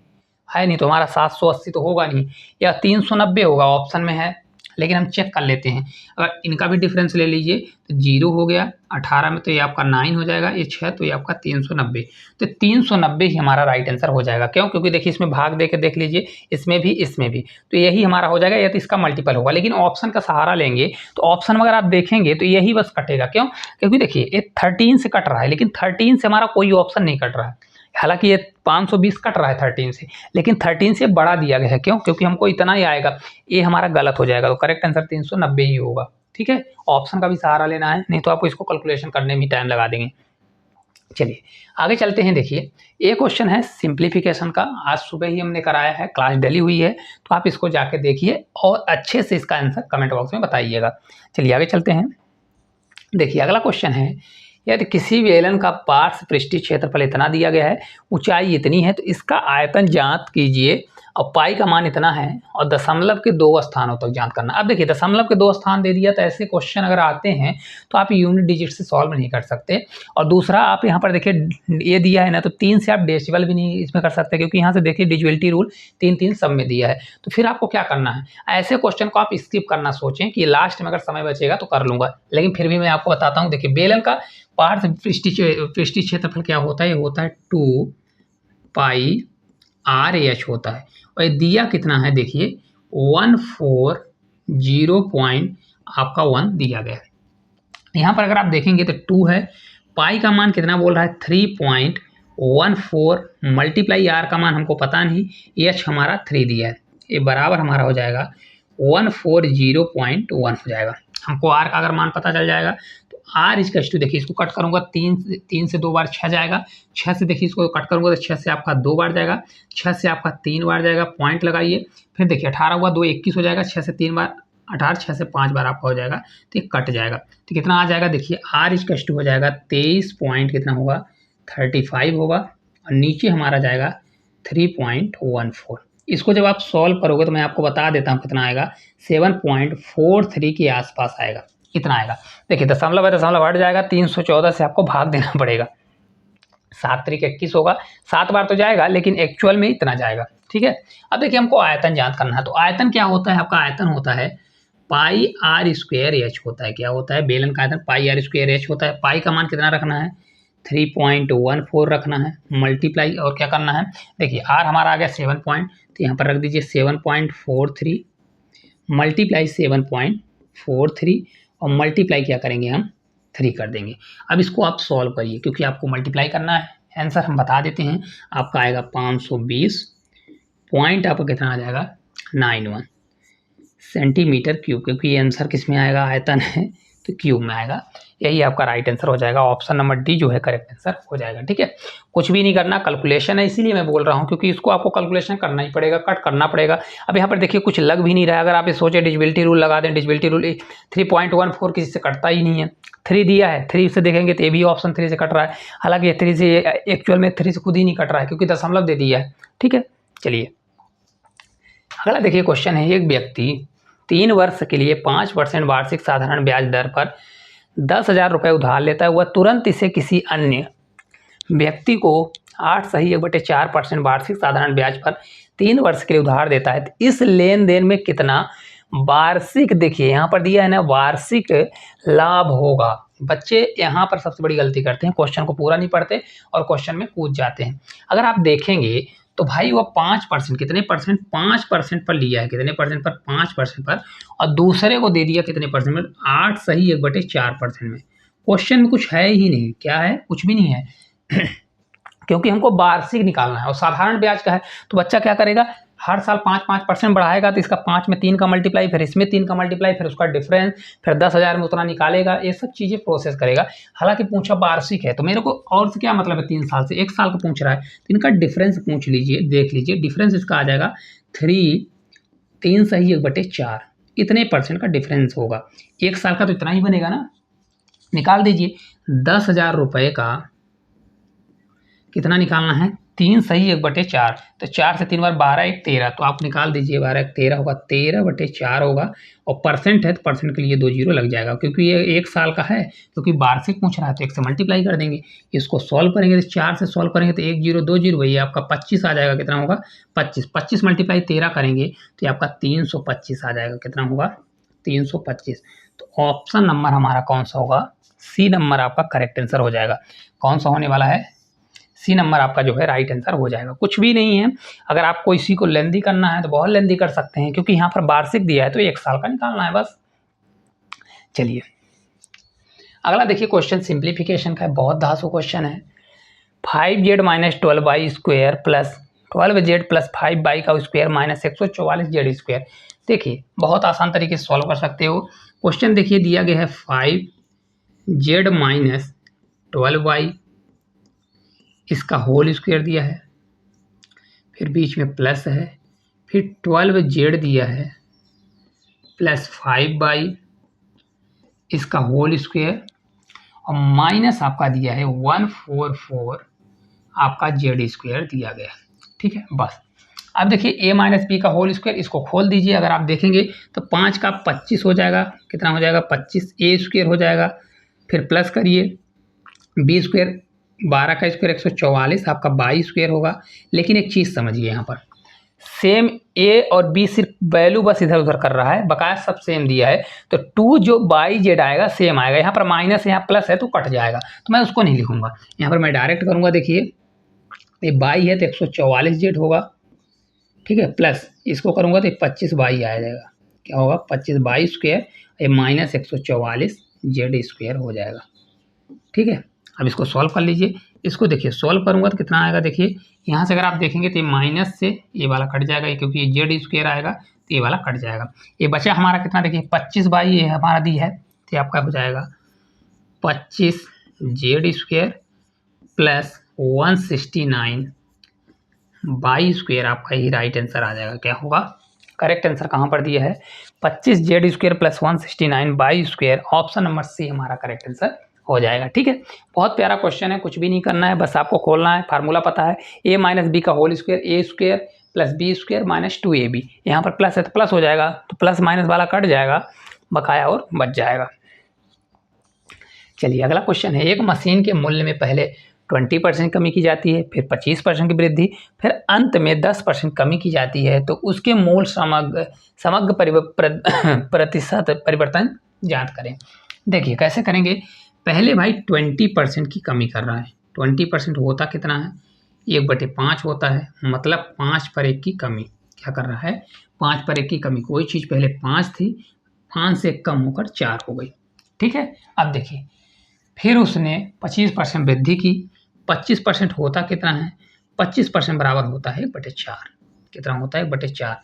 तो हमारा 780 तो होगा नहीं, या 390 होगा ऑप्शन में है, लेकिन हम चेक कर लेते हैं। अगर इनका भी डिफरेंस ले लीजिए तो 0 हो गया 18 में, तो ये आपका 9 हो जाएगा, ये 6 तो ये आपका 390, तो 390 ही हमारा राइट आंसर हो जाएगा। क्यों? क्योंकि देखिए इसमें भाग दे के देख लीजिए, इसमें भी, तो यही हमारा हो जाएगा, या तो इसका मल्टीपल होगा। लेकिन ऑप्शन का सहारा लेंगे तो ऑप्शन में अगर आप देखेंगे तो यही बस कटेगा। क्यों? क्योंकि देखिए ये 13 से कट रहा है, लेकिन 13 से हमारा कोई ऑप्शन नहीं कट रहा है। हालांकि ये 520 कट रहा है 13 से, लेकिन 13 से बड़ा दिया गया है। क्यों? क्योंकि हमको इतना ही आएगा, ये हमारा गलत हो जाएगा, तो करेक्ट आंसर 390 ही होगा। ठीक है, ऑप्शन का भी सहारा लेना है, नहीं तो आपको इसको कैलकुलेशन करने में टाइम लगा देंगे। चलिए आगे चलते हैं। देखिए ये क्वेश्चन है सिंप्लीफिकेशन का, आज सुबह ही हमने कराया है, क्लास डली हुई है, तो आप इसको जाके देखिए और अच्छे से इसका आंसर कमेंट बॉक्स में बताइएगा। चलिए आगे चलते हैं। देखिए अगला क्वेश्चन है, यदि किसी बेलन का पार्श्व पृष्ठीय क्षेत्रफल इतना दिया गया है, ऊंचाई इतनी है, तो इसका आयतन ज्ञात कीजिए और पाई का मान इतना है और दशमलव के 2 स्थानों तक ज्ञात करना। अब देखिए दशमलव के 2 स्थान दे दिया, तो ऐसे क्वेश्चन अगर आते हैं तो आप यूनिट डिजिट से सॉल्व नहीं कर सकते। और दूसरा आप यहाँ पर देखिए ये दिया है ना, तो 3 से आप डेसिमल भी नहीं इसमें कर सकते, क्योंकि यहाँ से देखिए डिविजिबिलिटी रूल 3 सब में दिया है। तो फिर आपको क्या करना है, ऐसे क्वेश्चन को आप स्किप करना, सोचें कि लास्ट में अगर समय बचेगा तो कर लूँगा, लेकिन फिर भी मैं आपको बताता हूँ। देखिए बेलन का पार्श्व पृष्ठीय क्षेत्रफल क्या होता है, ये होता है 2 पाई RH होता है, और ये दिया कितना है देखिए 140 आपका 1 दिया गया है। यहाँ पर अगर आप देखेंगे तो 2 है, पाई का मान कितना बोल रहा है 3.14, मल्टीप्लाई R का मान हमको पता नहीं, H हमारा 3 दिया है, ये बराबर हमारा हो जाएगा 140.1 हो जाएगा। हमको R का अगर मान पता चल जाएगा तो R इज टू, देखिए इसको कट करूंगा 3 से 2 बार 6 जाएगा, 6 से देखिए इसको कट करूंगा तो 6 से आपका 2 बार जाएगा, 6 से आपका 3 बार जाएगा, पॉइंट लगाइए, फिर देखिए 18 हुआ 2 21 हो जाएगा, 6 से 3 बार 18, 6 से 5 बार आपका हो जाएगा, तो ये कट जाएगा, तो कितना आ जाएगा देखिए R इज टू हो जाएगा 23 पॉइंट कितना होगा 35 होगा, और नीचे हमारा जाएगा 3.14। इसको जब आप सॉल्व करोगे तो मैं आपको बता देता हूँ कितना आएगा, 7.43 के आसपास आएगा, इतना आएगा। देखिए दशमलव है, दशमलव हट जाएगा, 314 से आपको भाग देना पड़ेगा, 7 3 21 होगा, 7 बार तो जाएगा, लेकिन एक्चुअल में इतना जाएगा। ठीक है, अब देखिए हमको आयतन ज्ञात करना है, तो आयतन क्या होता है, आपका आयतन होता है पाई R² H होता है, क्या होता है बेलन का आयतन पाई R² H होता है। पाई का मान कितना रखना है 3.14 रखना है, मल्टीप्लाई और क्या करना है, देखिए आर हमारा आ गया 7 पॉइंट, तो यहाँ पर रख दीजिए 7.43 मल्टीप्लाई 7.43 और मल्टीप्लाई क्या करेंगे हम 3 कर देंगे। अब इसको आप सॉल्व करिए क्योंकि आपको मल्टीप्लाई करना है। आंसर हम बता देते हैं, आपका आएगा 520 पॉइंट, आपका कितना आ जाएगा 91 सेंटीमीटर क्यूब, क्योंकि ये आंसर किस में आएगा, आयतन है तो क्यूब में आएगा। यही आपका राइट आंसर हो जाएगा, ऑप्शन नंबर डी जो है करेक्ट आंसर हो जाएगा। ठीक है, कुछ भी नहीं करना, कैलकुलेशन है इसीलिए मैं बोल रहा हूँ क्योंकि इसको आपको कैलकुलेशन करना ही पड़ेगा, कट करना पड़ेगा। अब यहाँ पर देखिए कुछ लग भी नहीं रहा है, अगर आप ये सोचे डिविजिबिलिटी रूल लगा दें, डिविजिबिलिटी रूल 3.14 किसी से कटता ही नहीं है, 3 दिया है, 3 से देखेंगे तो ये भी ऑप्शन 3 से कट रहा है, हालांकि ये 3 से एक्चुअल में 3 से खुद ही नहीं कट रहा है क्योंकि दशमलव दे दिया है। ठीक है, चलिए अगला देखिए क्वेश्चन है, एक व्यक्ति 3 वर्ष के लिए 5% वार्षिक साधारण ब्याज दर पर 10,000 रुपये उधार लेता है, वह तुरंत इसे किसी अन्य व्यक्ति को 8 सही 1/4% वार्षिक साधारण ब्याज पर 3 वर्ष के लिए उधार देता है। तो इस लेन देन में कितना वार्षिक, देखिए यहाँ पर दिया है ना वार्षिक लाभ होगा। बच्चे यहाँ पर सबसे बड़ी गलती करते हैं, क्वेश्चन को पूरा नहीं पढ़ते और क्वेश्चन में कूद जाते हैं। अगर आप देखेंगे तो भाई वो 5% कितने परसेंट, 5% पर लिया है, कितने परसेंट पर, 5% पर, और दूसरे को दे दिया कितने परसेंट में, 8 सही 1/4% में। क्वेश्चन में कुछ है ही नहीं, क्या है, कुछ भी नहीं है क्योंकि हमको वार्षिक निकालना है और साधारण ब्याज का है, तो बच्चा क्या करेगा, हर साल 5% बढ़ाएगा, तो इसका 5 में 3 का मल्टीप्लाई, फिर इसमें 3 का मल्टीप्लाई, फिर उसका डिफरेंस, फिर 10,000 में उतना निकालेगा, ये सब चीज़ें प्रोसेस करेगा। हालांकि पूछा वार्षिक है तो मेरे को और से क्या मतलब है, 3 साल से 1 साल का पूछ रहा है तो इनका डिफरेंस पूछ लीजिए, देख लीजिए डिफरेंस इसका आ जाएगा 3 सही 1/4, इतने परसेंट का डिफरेंस होगा। 1 साल का तो इतना ही बनेगा ना, निकाल दीजिए 10,000 रुपये का कितना निकालना है, 3 सही 1/4, तो 4 से 3 बार 12 1 13, तो आप निकाल दीजिए 12 1 13 होगा, 13/4 होगा। और परसेंट है तो परसेंट के लिए 2 जीरो लग जाएगा क्योंकि ये 1 साल का है, क्योंकि वार्षिक पूछ रहा है तो 1 से मल्टीप्लाई कर देंगे। इसको सॉल्व करेंगे तो 4 से सॉल्व करेंगे तो 1 जीरो 2 जीरो, भैया आपका 25 आ जाएगा, कितना होगा 25, 25 मल्टीप्लाई 13 करेंगे तो ये आपका 325 आ जाएगा, कितना होगा 325। तो ऑप्शन नंबर हमारा कौन सा होगा, सी नंबर आपका करेक्ट आंसर हो जाएगा। कौन सा होने वाला है, सी नंबर आपका जो है राइट आंसर हो जाएगा। कुछ भी नहीं है, अगर आपको इसी को लेंदी करना है तो बहुत लेंदी कर सकते हैं क्योंकि यहाँ पर वार्षिक दिया है तो 1 साल का निकालना है बस। चलिए अगला देखिए क्वेश्चन सिंप्लीफिकेशन का है, बहुत धांसू क्वेश्चन है। 5z - 12y² plus 12z plus 5y का स्क्वायर माइनस 144z²। देखिए बहुत आसान तरीके से सॉल्व कर सकते हो। क्वेश्चन देखिए दिया गया है 5z - 12y, इसका होल स्क्वायर दिया है, फिर बीच में प्लस है, फिर 12z दिया है प्लस 5y, इसका होल स्क्वायर, और माइनस आपका दिया है 144 आपका z² दिया गया। ठीक है, बस अब देखिए a - b का होल स्क्वायर, इसको खोल दीजिए, अगर आप देखेंगे तो 5 का 25 हो जाएगा, कितना हो जाएगा 25, a² हो जाएगा, फिर प्लस करिए b², 12 का स्क्वायर 144 आपका 22² होगा। लेकिन एक चीज़ समझिए, यहाँ पर सेम a और b सिर्फ वैल्यू बस इधर उधर कर रहा है, बकाया सब सेम दिया है, तो 2 जो बाई जेड आएगा सेम आएगा, यहाँ पर माइनस यहाँ प्लस है तो कट जाएगा, तो मैं उसको नहीं लिखूंगा, यहाँ पर मैं डायरेक्ट करूँगा। देखिए ये बाई है तो 144z होगा, ठीक है, प्लस इसको करूँगा तो 25y आ जाएगा, क्या होगा 25y², ये माइनस 144z² हो जाएगा। ठीक है, अब इसको सॉल्व कर लीजिए, इसको देखिए सॉल्व करूंगा तो कितना आएगा, देखिए यहाँ से अगर आप देखेंगे तो ये माइनस से ये वाला कट जाएगा क्योंकि ये z² आएगा तो ये वाला कट जाएगा। ये बचा हमारा कितना, देखिए 25y ये हमारा दी है तो आपका हो जाएगा 25z² प्लस 169y² आपका ही राइट आंसर आ जाएगा। क्या होगा, करेक्ट आंसर कहाँ पर दिया है, 25z² plus 169y², option number सी हमारा करेक्ट आंसर हो जाएगा। ठीक है, बहुत प्यारा क्वेश्चन है, कुछ भी नहीं करना है, बस आपको खोलना है, फार्मूला पता है a - b का whole square, a² plus b² minus 2ab, यहाँ पर प्लस है तो प्लस हो जाएगा, तो प्लस माइनस वाला कट जाएगा, बकाया और बच जाएगा। चलिए अगला क्वेश्चन है, एक मशीन के मूल्य में पहले 20% कमी की जाती है, फिर 25% की वृद्धि, फिर अंत में 10% कमी की जाती है, तो उसके मूल समग्र प्रतिशत परिवर्तन ज्ञात करें। देखिए कैसे करेंगे, पहले भाई 20% की कमी कर रहा है। 20% होता कितना है, 1/5 होता है, मतलब 5/1 की कमी। क्या कर रहा है, 5/1 की कमी। कोई चीज़ पहले 5 थी, 5 से कम होकर 4 हो गई। ठीक है, अब देखिए फिर उसने 25% वृद्धि की। 25% होता कितना है, 25% बराबर होता है 1/4। कितना होता है, 1/4।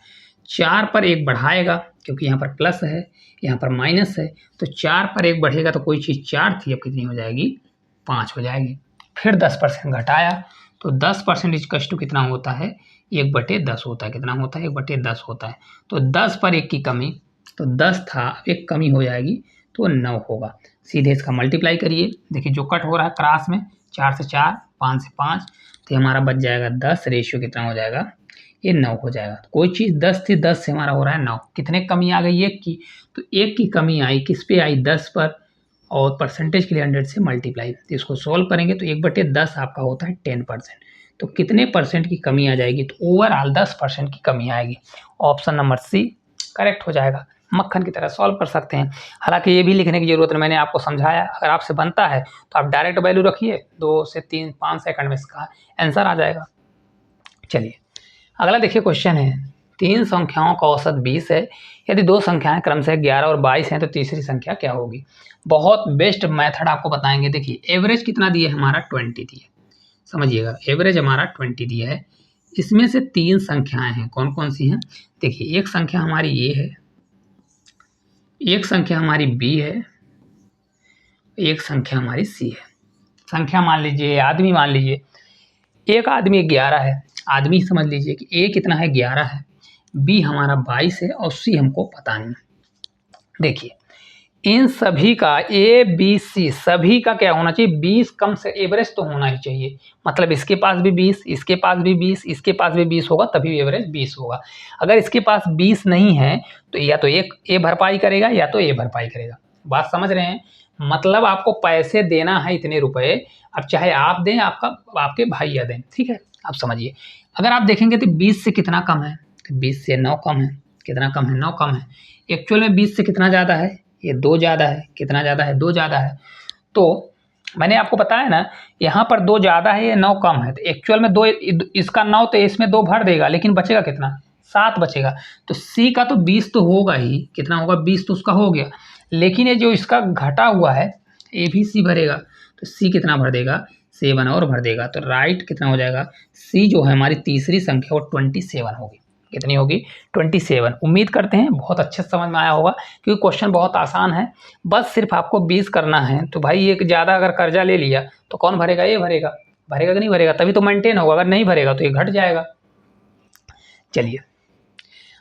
4 पर 1 बढ़ाएगा, क्योंकि यहाँ पर प्लस है, यहाँ पर माइनस है, तो 4 पर 1 बढ़ेगा तो कोई चीज़ 4 थी, अब कितनी हो जाएगी, 5 हो जाएगी। फिर 10% घटाया, तो 10% इक्वल्स टू कितना होता है, 1/10 होता है। कितना होता है, 1/10 होता है। तो 10 पर 1 की कमी, तो 10 था, अब 1 कमी हो जाएगी तो 9 होगा। सीधे इसका मल्टीप्लाई करिए, देखिए जो कट हो रहा है क्रॉस में, 4 से 4, 5 से 5, तो हमारा बच जाएगा 10, रेशियो कितना हो जाएगा, ये 9 हो जाएगा। तो कोई चीज़ 10 थी, 10 से हमारा हो रहा है 9। कितने कमी आ गई, 1 की, तो 1 की कमी आई किस पे आई, 10 पर, और परसेंटेज के लिए 100 से मल्टीप्लाई। तो इसको सॉल्व करेंगे तो 1/10 आपका होता है 10%। तो कितने परसेंट की कमी आ जाएगी, तो ओवरऑल 10% की कमी आएगी। ऑप्शन नंबर सी करेक्ट हो जाएगा। मक्खन की तरह सॉल्व कर सकते हैं। हालांकि ये भी लिखने की ज़रूरत नहीं, मैंने आपको समझाया। अगर आपसे बनता है तो आप डायरेक्ट वैल्यू रखिए, 2 से 3 5 सेकंड में इसका आंसर आ जाएगा। चलिए अगला देखिए क्वेश्चन है, 3 संख्याओं का औसत 20 है। यदि 2 संख्याएं क्रमशः 11 और 22 हैं तो तीसरी संख्या क्या होगी। बहुत बेस्ट मेथड आपको बताएंगे। देखिए एवरेज कितना दिया है हमारा, 20 दिया है। समझिएगा एवरेज हमारा 20 दिया है। इसमें से 3 संख्याएं हैं, कौन कौन सी हैं, देखिए एक संख्या हमारी ए है, एक संख्या हमारी बी है, एक संख्या हमारी सी है। संख्या मान लीजिए, आदमी मान लीजिए, एक आदमी 11 है। आदमी समझ लीजिए कि ए कितना है, 11 है, बी हमारा 22 है, और सी हमको पता नहीं। देखिए इन सभी का ए बी सी सभी का क्या होना चाहिए, 20 कम से एवरेज तो होना ही चाहिए। मतलब इसके पास भी 20, इसके पास भी 20, इसके पास भी 20 होगा, तभी एवरेज 20 होगा। अगर इसके पास 20 नहीं है तो या तो एक ए भरपाई करेगा या तो ए भरपाई करेगा। बात समझ रहे हैं, मतलब आपको पैसे देना है इतने रुपए, अब चाहे आप दें, आपके भाई या दें, ठीक है। आप समझिए अगर आप देखेंगे तो 20 से कितना कम है, तो 20 से 9 कम है। कितना कम है, 9 कम है। एक्चुअल में 20 से कितना ज़्यादा है, ये 2 ज़्यादा है। कितना ज़्यादा है, 2 ज़्यादा है। तो मैंने आपको बताया ना, यहाँ पर 2 ज़्यादा है, ये 9 कम है। तो एक्चुअल में 2, इसका 9 तो इसमें 2 भर देगा, लेकिन बचेगा कितना, 7 बचेगा। तो सी का तो 20 तो होगा ही, कितना होगा, 20 तो उसका हो गया। लेकिन ये जो इसका घटा हुआ है, ए भी सी भरेगा, तो सी कितना भर देगा, 7 और भर देगा। तो राइट कितना हो जाएगा, सी जो है हमारी तीसरी संख्या वो 27 होगी। कितनी होगी, 27। उम्मीद करते हैं बहुत अच्छे से समझ में आया होगा, क्योंकि क्वेश्चन बहुत आसान है। बस सिर्फ आपको 20 करना है। तो भाई एक ज़्यादा अगर कर्जा ले लिया तो कौन भरेगा, ये भरेगा। भरेगा कि नहीं भरेगा, तभी तो मेंटेन होगा। अगर नहीं भरेगा तो ये घट जाएगा। चलिए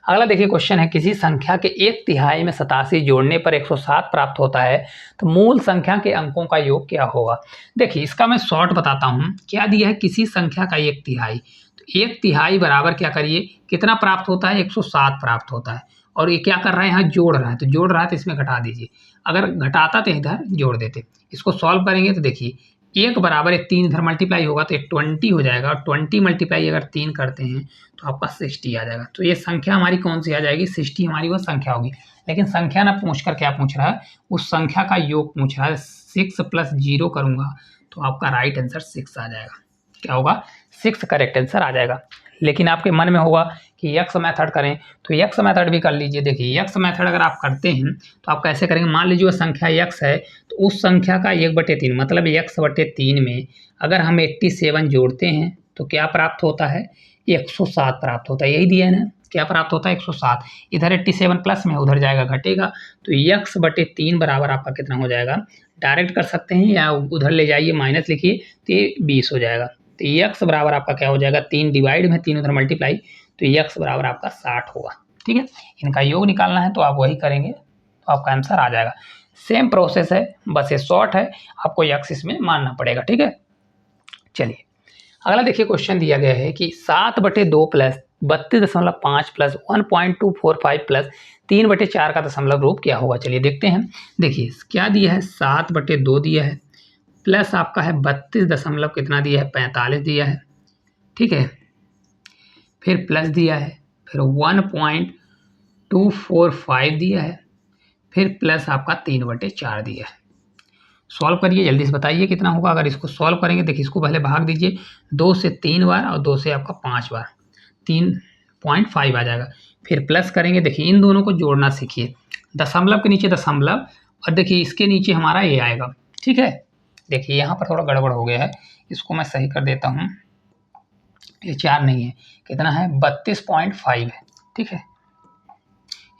अगला देखिए क्वेश्चन है, किसी संख्या के 1/3 में 87 जोड़ने पर 107 प्राप्त होता है, तो मूल संख्या के अंकों का योग क्या होगा। देखिए इसका मैं शॉर्ट बताता हूँ। क्या दिया है, किसी संख्या का 1/3, तो 1/3 बराबर क्या करिए, कितना प्राप्त होता है, 107 प्राप्त होता है। और ये क्या कर रहा है, यहाँ जोड़ रहा है, तो जोड़ रहा है तो इसमें घटा दीजिए। अगर घटाता तो इधर जोड़ देते। इसको सॉल्व करेंगे तो देखिए 1 बराबर 3 इधर मल्टीप्लाई होगा तो 20 हो जाएगा, और 20 मल्टीप्लाई अगर 3 करते हैं तो आपका 60 आ जाएगा। तो ये संख्या हमारी कौन सी आ जाएगी, 60 हमारी वो संख्या होगी। लेकिन संख्या ना पूछ कर क्या पूछ रहा है, उस संख्या का योग पूछ रहा है। 6 + 0 करूँगा तो आपका राइट आंसर 6 आ जाएगा। क्या होगा, 6 करेक्ट आंसर आ जाएगा। लेकिन आपके मन में होगा कि यक्स मेथड करें, तो यक्स मेथड भी कर लीजिए। देखिए यक्स मेथड अगर आप करते हैं तो आप कैसे करेंगे, मान लीजिए वो संख्या यक्स है, तो उस संख्या का 1/3 मतलब x/3 में अगर हम 87 जोड़ते हैं तो क्या प्राप्त होता है, 107 प्राप्त होता है। यही दिया है ना, क्या प्राप्त होता है, 107। इधर 87 प्लस में, उधर जाएगा घटेगा, तो x/3 बराबर आपका कितना हो जाएगा, डायरेक्ट कर सकते हैं या उधर ले जाइए माइनस लिखिए, तो ये 20 हो जाएगा। तो x बराबर आपका क्या हो जाएगा, 3 डिवाइड में 3 उधर मल्टीप्लाई, तो x बराबर आपका 60 होगा। ठीक है, इनका योग निकालना है तो आप वही करेंगे तो आपका आंसर आ जाएगा। सेम प्रोसेस है, बस ये शॉर्ट है, आपको यक्स इसमें मानना पड़ेगा। ठीक है, चलिए अगला देखिए क्वेश्चन दिया गया है कि 7/2 प्लस 32.5 प्लस 1.245 प्लस 3/4 का दशमलव रूप क्या होगा। चलिए देखते हैं। देखिए क्या दिया है, 7/2 दिया है, प्लस आपका है 32 दशमलव कितना दिया है, 45 दिया है। ठीक है, फिर प्लस दिया है, फिर 1.245 दिया है, फिर प्लस आपका 3/4 दिया है। सॉल्व करिए, जल्दी से बताइए कितना होगा। अगर इसको सॉल्व करेंगे, देखिए इसको पहले भाग दीजिए 2 से 3 बार और 2 से आपका 5 बार, 3.5 आ जाएगा। फिर प्लस करेंगे, देखिए इन दोनों को जोड़ना सीखिए, दशमलव के नीचे दशमलव और देखिए इसके नीचे हमारा ये आएगा, ठीक है। देखिए यहाँ पर थोड़ा गड़बड़ हो गया है, इसको मैं सही कर देता हूँ। ये 4 नहीं है, कितना है 32.5 है, ठीक है।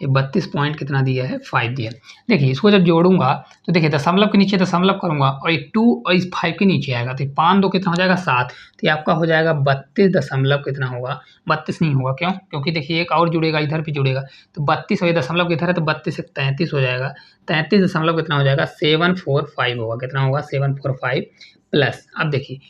ये 32 पॉइंट कितना दिया है 5 दिया। देखिए इसको जब जोड़ूंगा तो देखिए दशमलव के नीचे दशमलव करूंगा और ये 2 और इस 5 के नीचे आएगा, तो 5 2 कितना हो जाएगा 7, तो ये आपका हो जाएगा 32 दशमलव कितना होगा, 32 नहीं होगा, क्यों? क्योंकि देखिए एक और जुड़ेगा, इधर भी जुड़ेगा, तो 32 और ये दशमलव किधर है, तो 32 से 33 हो जाएगा, 33 दशमलव कितना हो जाएगा 745 होगा, कितना होगा 745 प्लस। अब देखिए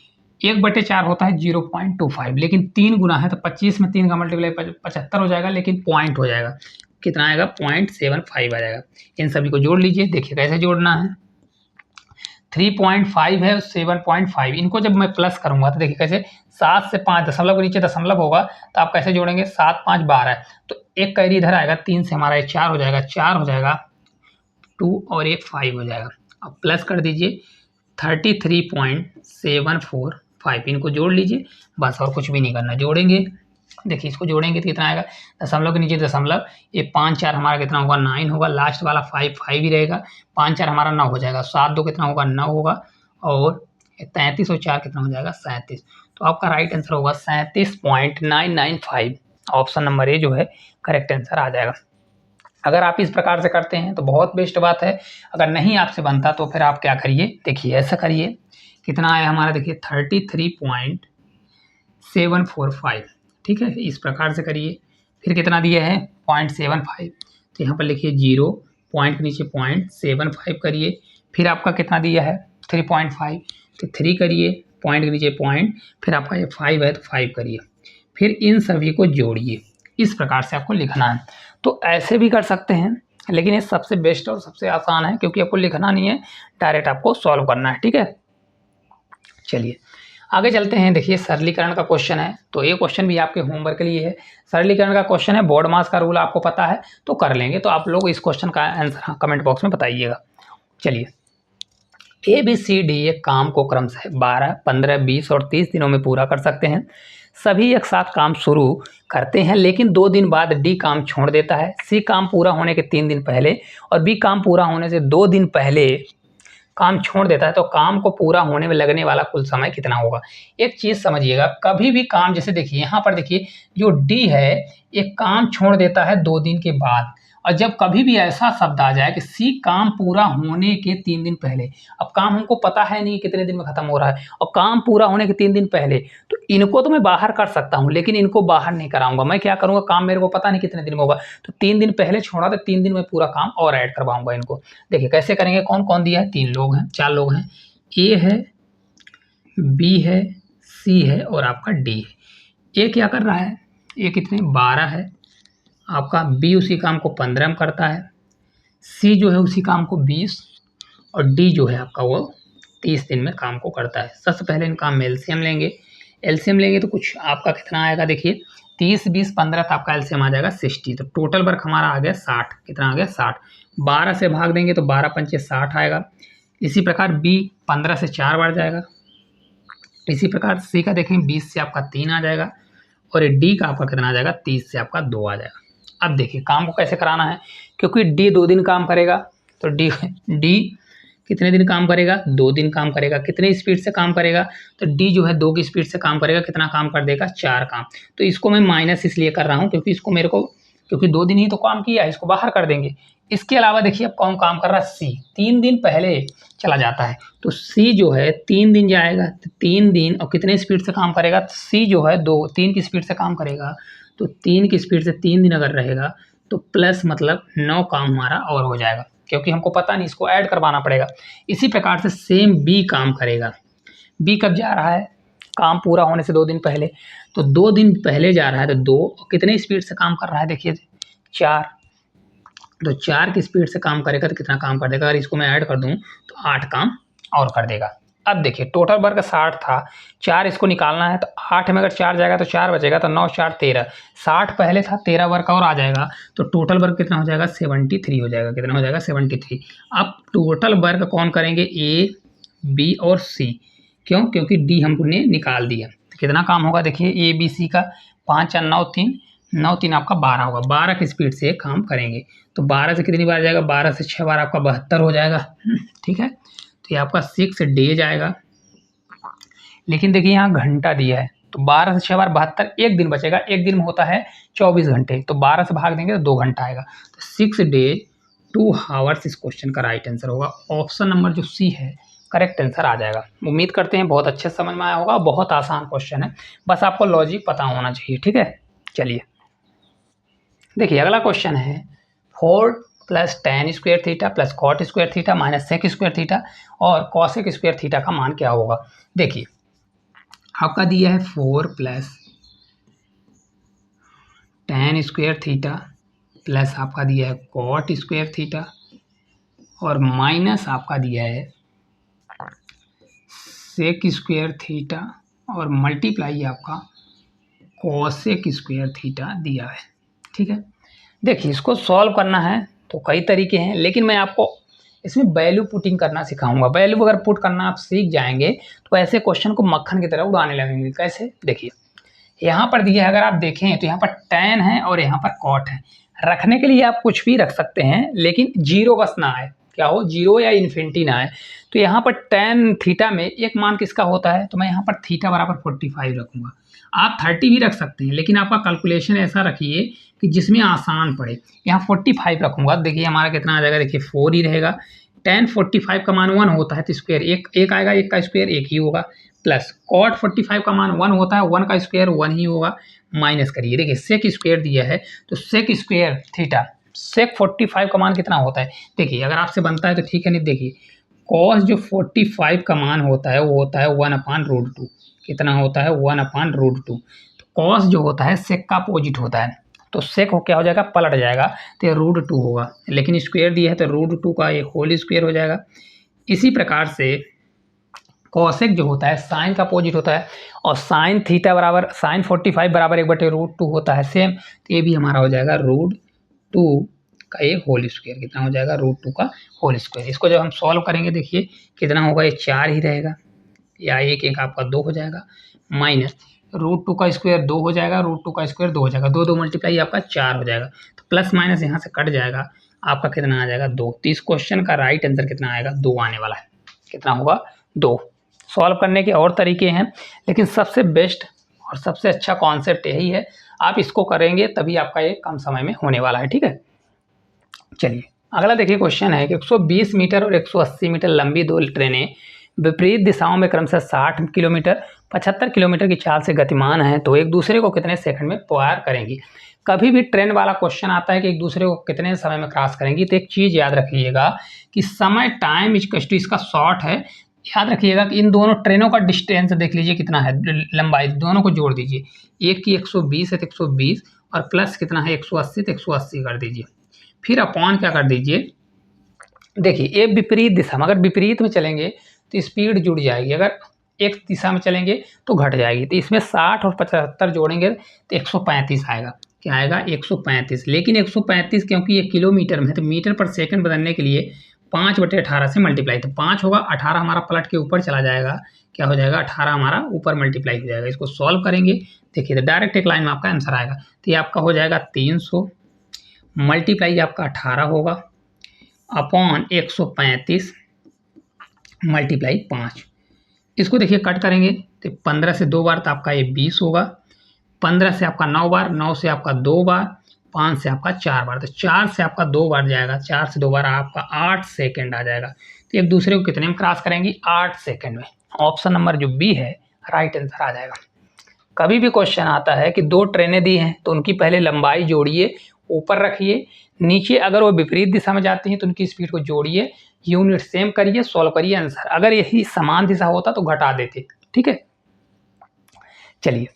1/4 होता है 0.25, लेकिन 3 गुना है तो 25 में 3 का मल्टीप्लाई 75 हो जाएगा, लेकिन पॉइंट हो जाएगा, कितना आएगा 0.75 आ जाएगा। इन सभी को जोड़ लीजिए, देखिए कैसे जोड़ना है। 3.5 है 7.5, इनको जब मैं प्लस करूंगा तो देखिए कैसे 7 से 5 दशमलव के नीचे दशमलव होगा, तो आप कैसे जोड़ेंगे 7 5 12, तो एक कैरी इधर आएगा, 3 से हमारा 4 हो जाएगा, 4 हो जाएगा 2 और ये 5 हो जाएगा। अब प्लस कर दीजिए 33.745, इनको जोड़ लीजिए बस, और कुछ भी नहीं करना, जोड़ेंगे। देखिए इसको जोड़ेंगे तो कितना आएगा, दशमलव के नीचे दशमलव, ये 5 4 हमारा कितना होगा 9 होगा, लास्ट वाला 5 5 ही रहेगा, 5 4 हमारा 9 हो जाएगा, 7 2 कितना होगा 9 होगा, और 33 और 4 कितना हो जाएगा 37। तो आपका राइट आंसर होगा 37.995, ऑप्शन नंबर ए जो है करेक्ट आंसर आ जाएगा। अगर आप इस प्रकार से करते हैं तो बहुत बेस्ट बात है, अगर नहीं आपसे बनता तो फिर आप क्या करिए, देखिए ऐसा करिए, कितना आया हमारा, देखिए 33.745, ठीक है, इस प्रकार से करिए। फिर कितना दिया है 0.75, तो यहाँ पर लिखिए 0, पॉइंट के नीचे 0.75 करिए। फिर आपका कितना दिया है 3.5, तो 3 करिए, पॉइंट के नीचे पॉइंट, फिर आपका ये 5 है तो 5 करिए, फिर इन सभी को जोड़िए। इस प्रकार से आपको लिखना है। तो ऐसे भी कर सकते हैं, लेकिन ये सबसे बेस्ट और सबसे आसान है, क्योंकि आपको लिखना नहीं है, डायरेक्ट आपको सॉल्व करना है, ठीक है। चलिए आगे चलते हैं। देखिए सरलीकरण का क्वेश्चन है, तो ये क्वेश्चन भी आपके होमवर्क के लिए है। सरलीकरण का क्वेश्चन है, बोर्ड मास का रूल आपको पता है तो कर लेंगे, तो आप लोग इस क्वेश्चन का आंसर कमेंट बॉक्स में बताइएगा। चलिए ABCD एक काम को क्रमशः 12, 15, 20 और 30 दिनों में पूरा कर सकते हैं। सभी एक साथ काम शुरू करते हैं, लेकिन 2 दिन बाद D काम छोड़ देता है। C काम पूरा होने के 3 दिन पहले और B काम पूरा होने से 2 दिन पहले काम छोड़ देता है, तो काम को पूरा होने में लगने वाला कुल समय कितना होगा। एक चीज़ समझिएगा, कभी भी काम, जैसे देखिए यहाँ पर देखिए जो D है एक काम छोड़ देता है 2 दिन के बाद, और जब कभी भी ऐसा शब्द आ जाए कि C काम पूरा होने के 3 दिन पहले, अब काम हमको पता है नहीं कितने दिन में खत्म हो रहा है, और काम पूरा होने के 3 दिन पहले, तो इनको तो मैं बाहर कर सकता हूँ, लेकिन इनको बाहर नहीं कराऊंगा। मैं क्या करूँगा, काम मेरे को पता नहीं कितने दिन में होगा, तो 3 दिन पहले छोड़ा तो 3 दिन में पूरा काम और ऐड करवाऊंगा इनको। देखिए कैसे करेंगे, कौन कौन दिया है, 3 लोग हैं, 4 लोग हैं, A है, B है, C है और आपका D है। A क्या कर रहा है, A कितने 12 है आपका, B उसी काम को 15 में करता है, C जो है उसी काम को 20, और D जो है आपका वो 30 दिन में काम को करता है। सबसे पहले इन काम में एलसीएम लेंगे, एलसीएम लेंगे तो कुछ आपका कितना आएगा, देखिए 30 20 15 तो आपका एलसीएम आ जाएगा 60, तो टोटल वर्क हमारा आ गया 60, कितना आ गया 60, 12 से भाग देंगे तो 12 पंचे 60 आएगा। इसी प्रकार B 15 से 4 बार जाएगा, इसी प्रकार C का देखें 20 से आपका 3 आ जाएगा, और D का आपका कितना आ जाएगा 30 से आपका 2 आ जाएगा। अब देखिए काम को कैसे कराना है, क्योंकि D 2 दिन काम करेगा, तो D कितने दिन काम करेगा, 2 दिन काम करेगा। कितने स्पीड से काम करेगा, तो D जो है 2 की स्पीड से काम करेगा, कितना काम कर देगा 4 काम। तो इसको मैं माइनस इसलिए कर रहा हूँ क्योंकि इसको मेरे को, क्योंकि 2 दिन ही तो काम किया है, इसको बाहर कर देंगे। इसके अलावा देखिए अब कौन काम कर रहा है, C 3 दिन पहले चला जाता है, तो C जो है 3 दिन जाएगा, तो 3 दिन और कितने स्पीड से काम करेगा, C जो है 3 की स्पीड से काम करेगा, तो 3 की स्पीड से 3 दिन अगर रहेगा तो प्लस मतलब 9 काम हमारा और हो जाएगा, क्योंकि हमको पता नहीं, इसको ऐड करवाना पड़ेगा। इसी प्रकार से सेम B काम करेगा। B कब जा रहा है, काम पूरा होने से 2 दिन पहले, तो 2 दिन पहले जा रहा है, तो 2 कितने स्पीड से काम कर रहा है, देखिए 4, तो 4 की स्पीड से काम करेगा तो कितना काम कर देगा, अगर इसको मैं ऐड कर दूं तो 8 काम और कर देगा। अब देखिए टोटल वर्क 60 था, 4 इसको निकालना है तो 8 में अगर 4 जाएगा तो 4 बचेगा, तो 9 4 13, 60 पहले था, 13 वर्क और आ जाएगा, तो टोटल वर्क कितना हो जाएगा 73 हो जाएगा। कितना हो जाएगा 73। अब टोटल वर्क कौन करेंगे, ए बी और सी, क्यों, क्योंकि डी हमने निकाल दिया। तो कितना काम होगा देखिए, ए बी सी का 5 और 9 3, 9 3 आपका 12 होगा, 12 की स्पीड से काम करेंगे। तो 12 से कितनी बार जाएगा, 12 से 6 बार आपका 72 हो जाएगा। ठीक है, तो ये आपका 6 डेज आएगा। लेकिन देखिए यहाँ घंटा दिया है, तो 12 से 6 बार 72, एक दिन बचेगा, एक दिन में होता है 24 घंटे, तो 12 से भाग देंगे तो 2 घंटा आएगा। तो 6 डेज 2 आवर्स इस क्वेश्चन का राइट आंसर होगा। ऑप्शन नंबर जो सी है करेक्ट आंसर आ जाएगा। उम्मीद करते हैं बहुत अच्छे समझ में आया होगा, बहुत आसान क्वेश्चन है, बस आपको लॉजिक पता होना चाहिए। ठीक है, चलिए देखिए अगला क्वेश्चन है 4 plus tan square theta plus cot square theta minus sec square theta और कॉसेक स्क्वायर थीटा का मान क्या होगा। देखिए आपका दिया है 4 plus tan square theta plus आपका दिया है कॉट स्क्वायर थीटा और माइनस आपका दिया है सेक स्क्वायर थीटा और मल्टीप्लाई आपका कॉसेक स्क्वायर थीटा दिया है। ठीक है, देखिए इसको सॉल्व करना है तो कई तरीके हैं, लेकिन मैं आपको इसमें वैल्यू पुटिंग करना सिखाऊंगा। वैल्यू अगर पुट करना आप सीख जाएंगे तो ऐसे क्वेश्चन को मक्खन की तरह उड़ाने लगेंगे। कैसे, देखिए यहाँ पर दिया है, अगर आप देखें तो यहाँ पर tan है और यहाँ पर कॉट है। रखने के लिए आप कुछ भी रख सकते हैं, लेकिन जीरो बस ना आए, क्या हो, जीरो या इन्फिनिटी ना आए। तो यहाँ पर tan थीटा में एक मान किसका होता है, तो मैं यहाँ पर थीटा बराबर 45 रखूँगा। आप 30 भी रख सकते हैं, लेकिन आपका कैलकुलेशन ऐसा रखिए कि जिसमें आसान पड़े। यहाँ 45 रखूँगा, देखिए हमारा कितना आ जाएगा, देखिए 4 ही रहेगा। tan 45 का मान 1 होता है तो स्क्वायर एक आएगा, एक का स्क्वायर एक ही होगा, प्लस कॉट 45 का मान 1 होता है, 1 का स्क्वायर 1 ही होगा, माइनस करिए। देखिए सेक स्क्वायर दिया है तो सेक स्क्वायर थीटा, सेक 45 का मान कितना होता है, देखिए अगर आपसे बनता है तो ठीक है, नहीं देखिए कॉस जो 45 का मान होता है वो होता है 1/√2। कितना होता है, 1/√2। तो कॉस जो होता है सेक का अपोजिट होता है, तो सेक क्या हो जाएगा, पलट जाएगा, तो ये √2 होगा। लेकिन स्क्वायर दिया है तो √2 का एक होल स्क्वायर हो जाएगा। इसी प्रकार से कॉसेक जो होता है साइन का अपोजिट होता है, और साइन थीटा बराबर साइन 45 बराबर 1/√2 होता है सेम, तो ये भी हमारा हो जाएगा √2 का एक होल स्क्वायर। कितना हो जाएगा, √2 का होल स्क्वायर। इसको जब हम सॉल्व करेंगे देखिए कितना होगा, ये 4 ही रहेगा, या एक आपका 2 हो जाएगा, माइनस √2 का स्क्वायर 2 हो जाएगा, √2 का स्क्वायर 2 हो जाएगा, 2 2 मल्टीप्लाई आपका 4 हो जाएगा, तो प्लस माइनस यहाँ से कट जाएगा, आपका कितना आ जाएगा 2। तो इस क्वेश्चन का राइट आंसर कितना आएगा, 2 आने वाला है। कितना होगा, 2। सॉल्व करने के और तरीके हैं, लेकिन सबसे बेस्ट और सबसे अच्छा कॉन्सेप्ट यही है, आप इसको करेंगे तभी आपका ये कम समय में होने वाला है। ठीक है, चलिए अगला देखिए क्वेश्चन है कि 120 मीटर और 180 मीटर लंबी 2 ट्रेनें विपरीत दिशाओं में क्रमशः 60 किलोमीटर 75 किलोमीटर की चाल से गतिमान हैं, तो एक दूसरे को कितने सेकंड में पार करेंगी। कभी भी ट्रेन वाला क्वेश्चन आता है कि एक दूसरे को कितने समय में क्रॉस करेंगी, तो एक चीज़ याद रखिएगा कि समय टाइम इक्वल्स इसका शॉर्ट है। याद रखिएगा कि इन दोनों ट्रेनों का डिस्टेंस देख लीजिए कितना है, लंबाई, दोनों को जोड़ दीजिए, एक की 120 है तो 120 और प्लस कितना है 180 तो 180 कर दीजिए, फिर अपॉन क्या कर दीजिए, देखिए ये विपरीत दिशा में, अगर विपरीत में चलेंगे तो स्पीड जुड़ जाएगी, अगर एक दिशा में चलेंगे तो घट जाएगी। तो इसमें 60 और 75 जोड़ेंगे तो 135 आएगा। क्या आएगा, 135। लेकिन 135 क्योंकि ये किलोमीटर में है तो मीटर पर सेकंड बदलने के लिए 5/18 से मल्टीप्लाई, तो 5 होगा, 18 हमारा पलट के ऊपर चला जाएगा, क्या हो जाएगा 18 हमारा ऊपर मल्टीप्लाई हो जाएगा। इसको सॉल्व करेंगे देखिए तो डायरेक्ट एक लाइन में आपका आंसर आएगा। तो ये आपका हो जाएगा 300 मल्टीप्लाई आपका 18 होगा अपॉन 135 मल्टीप्लाई 5। इसको देखिए कट करेंगे तो 15 से 2 बार तो आपका ये 20 होगा, 15 से आपका 9 बार, 9 से आपका 2 बार, 5 से आपका 4 बार, तो 4 से आपका 2 बार जाएगा, 4 से 2 बार आपका 8 सेकंड आ जाएगा। तो एक दूसरे को कितने में क्रॉस करेंगी, 8 सेकंड में। ऑप्शन नंबर जो बी है राइट आंसर आ जाएगा। कभी भी क्वेश्चन आता है कि 2 ट्रेनें दी हैं तो उनकी पहले लंबाई जोड़िए, ऊपर रखिए, नीचे अगर वो विपरीत दिशा में जाती हैं तो उनकी स्पीड को जोड़िए, यूनिट सेम करिए, सॉल्व करिए आंसर। अगर यही समान दिशा होता तो घटा देते। ठीक है, चलिए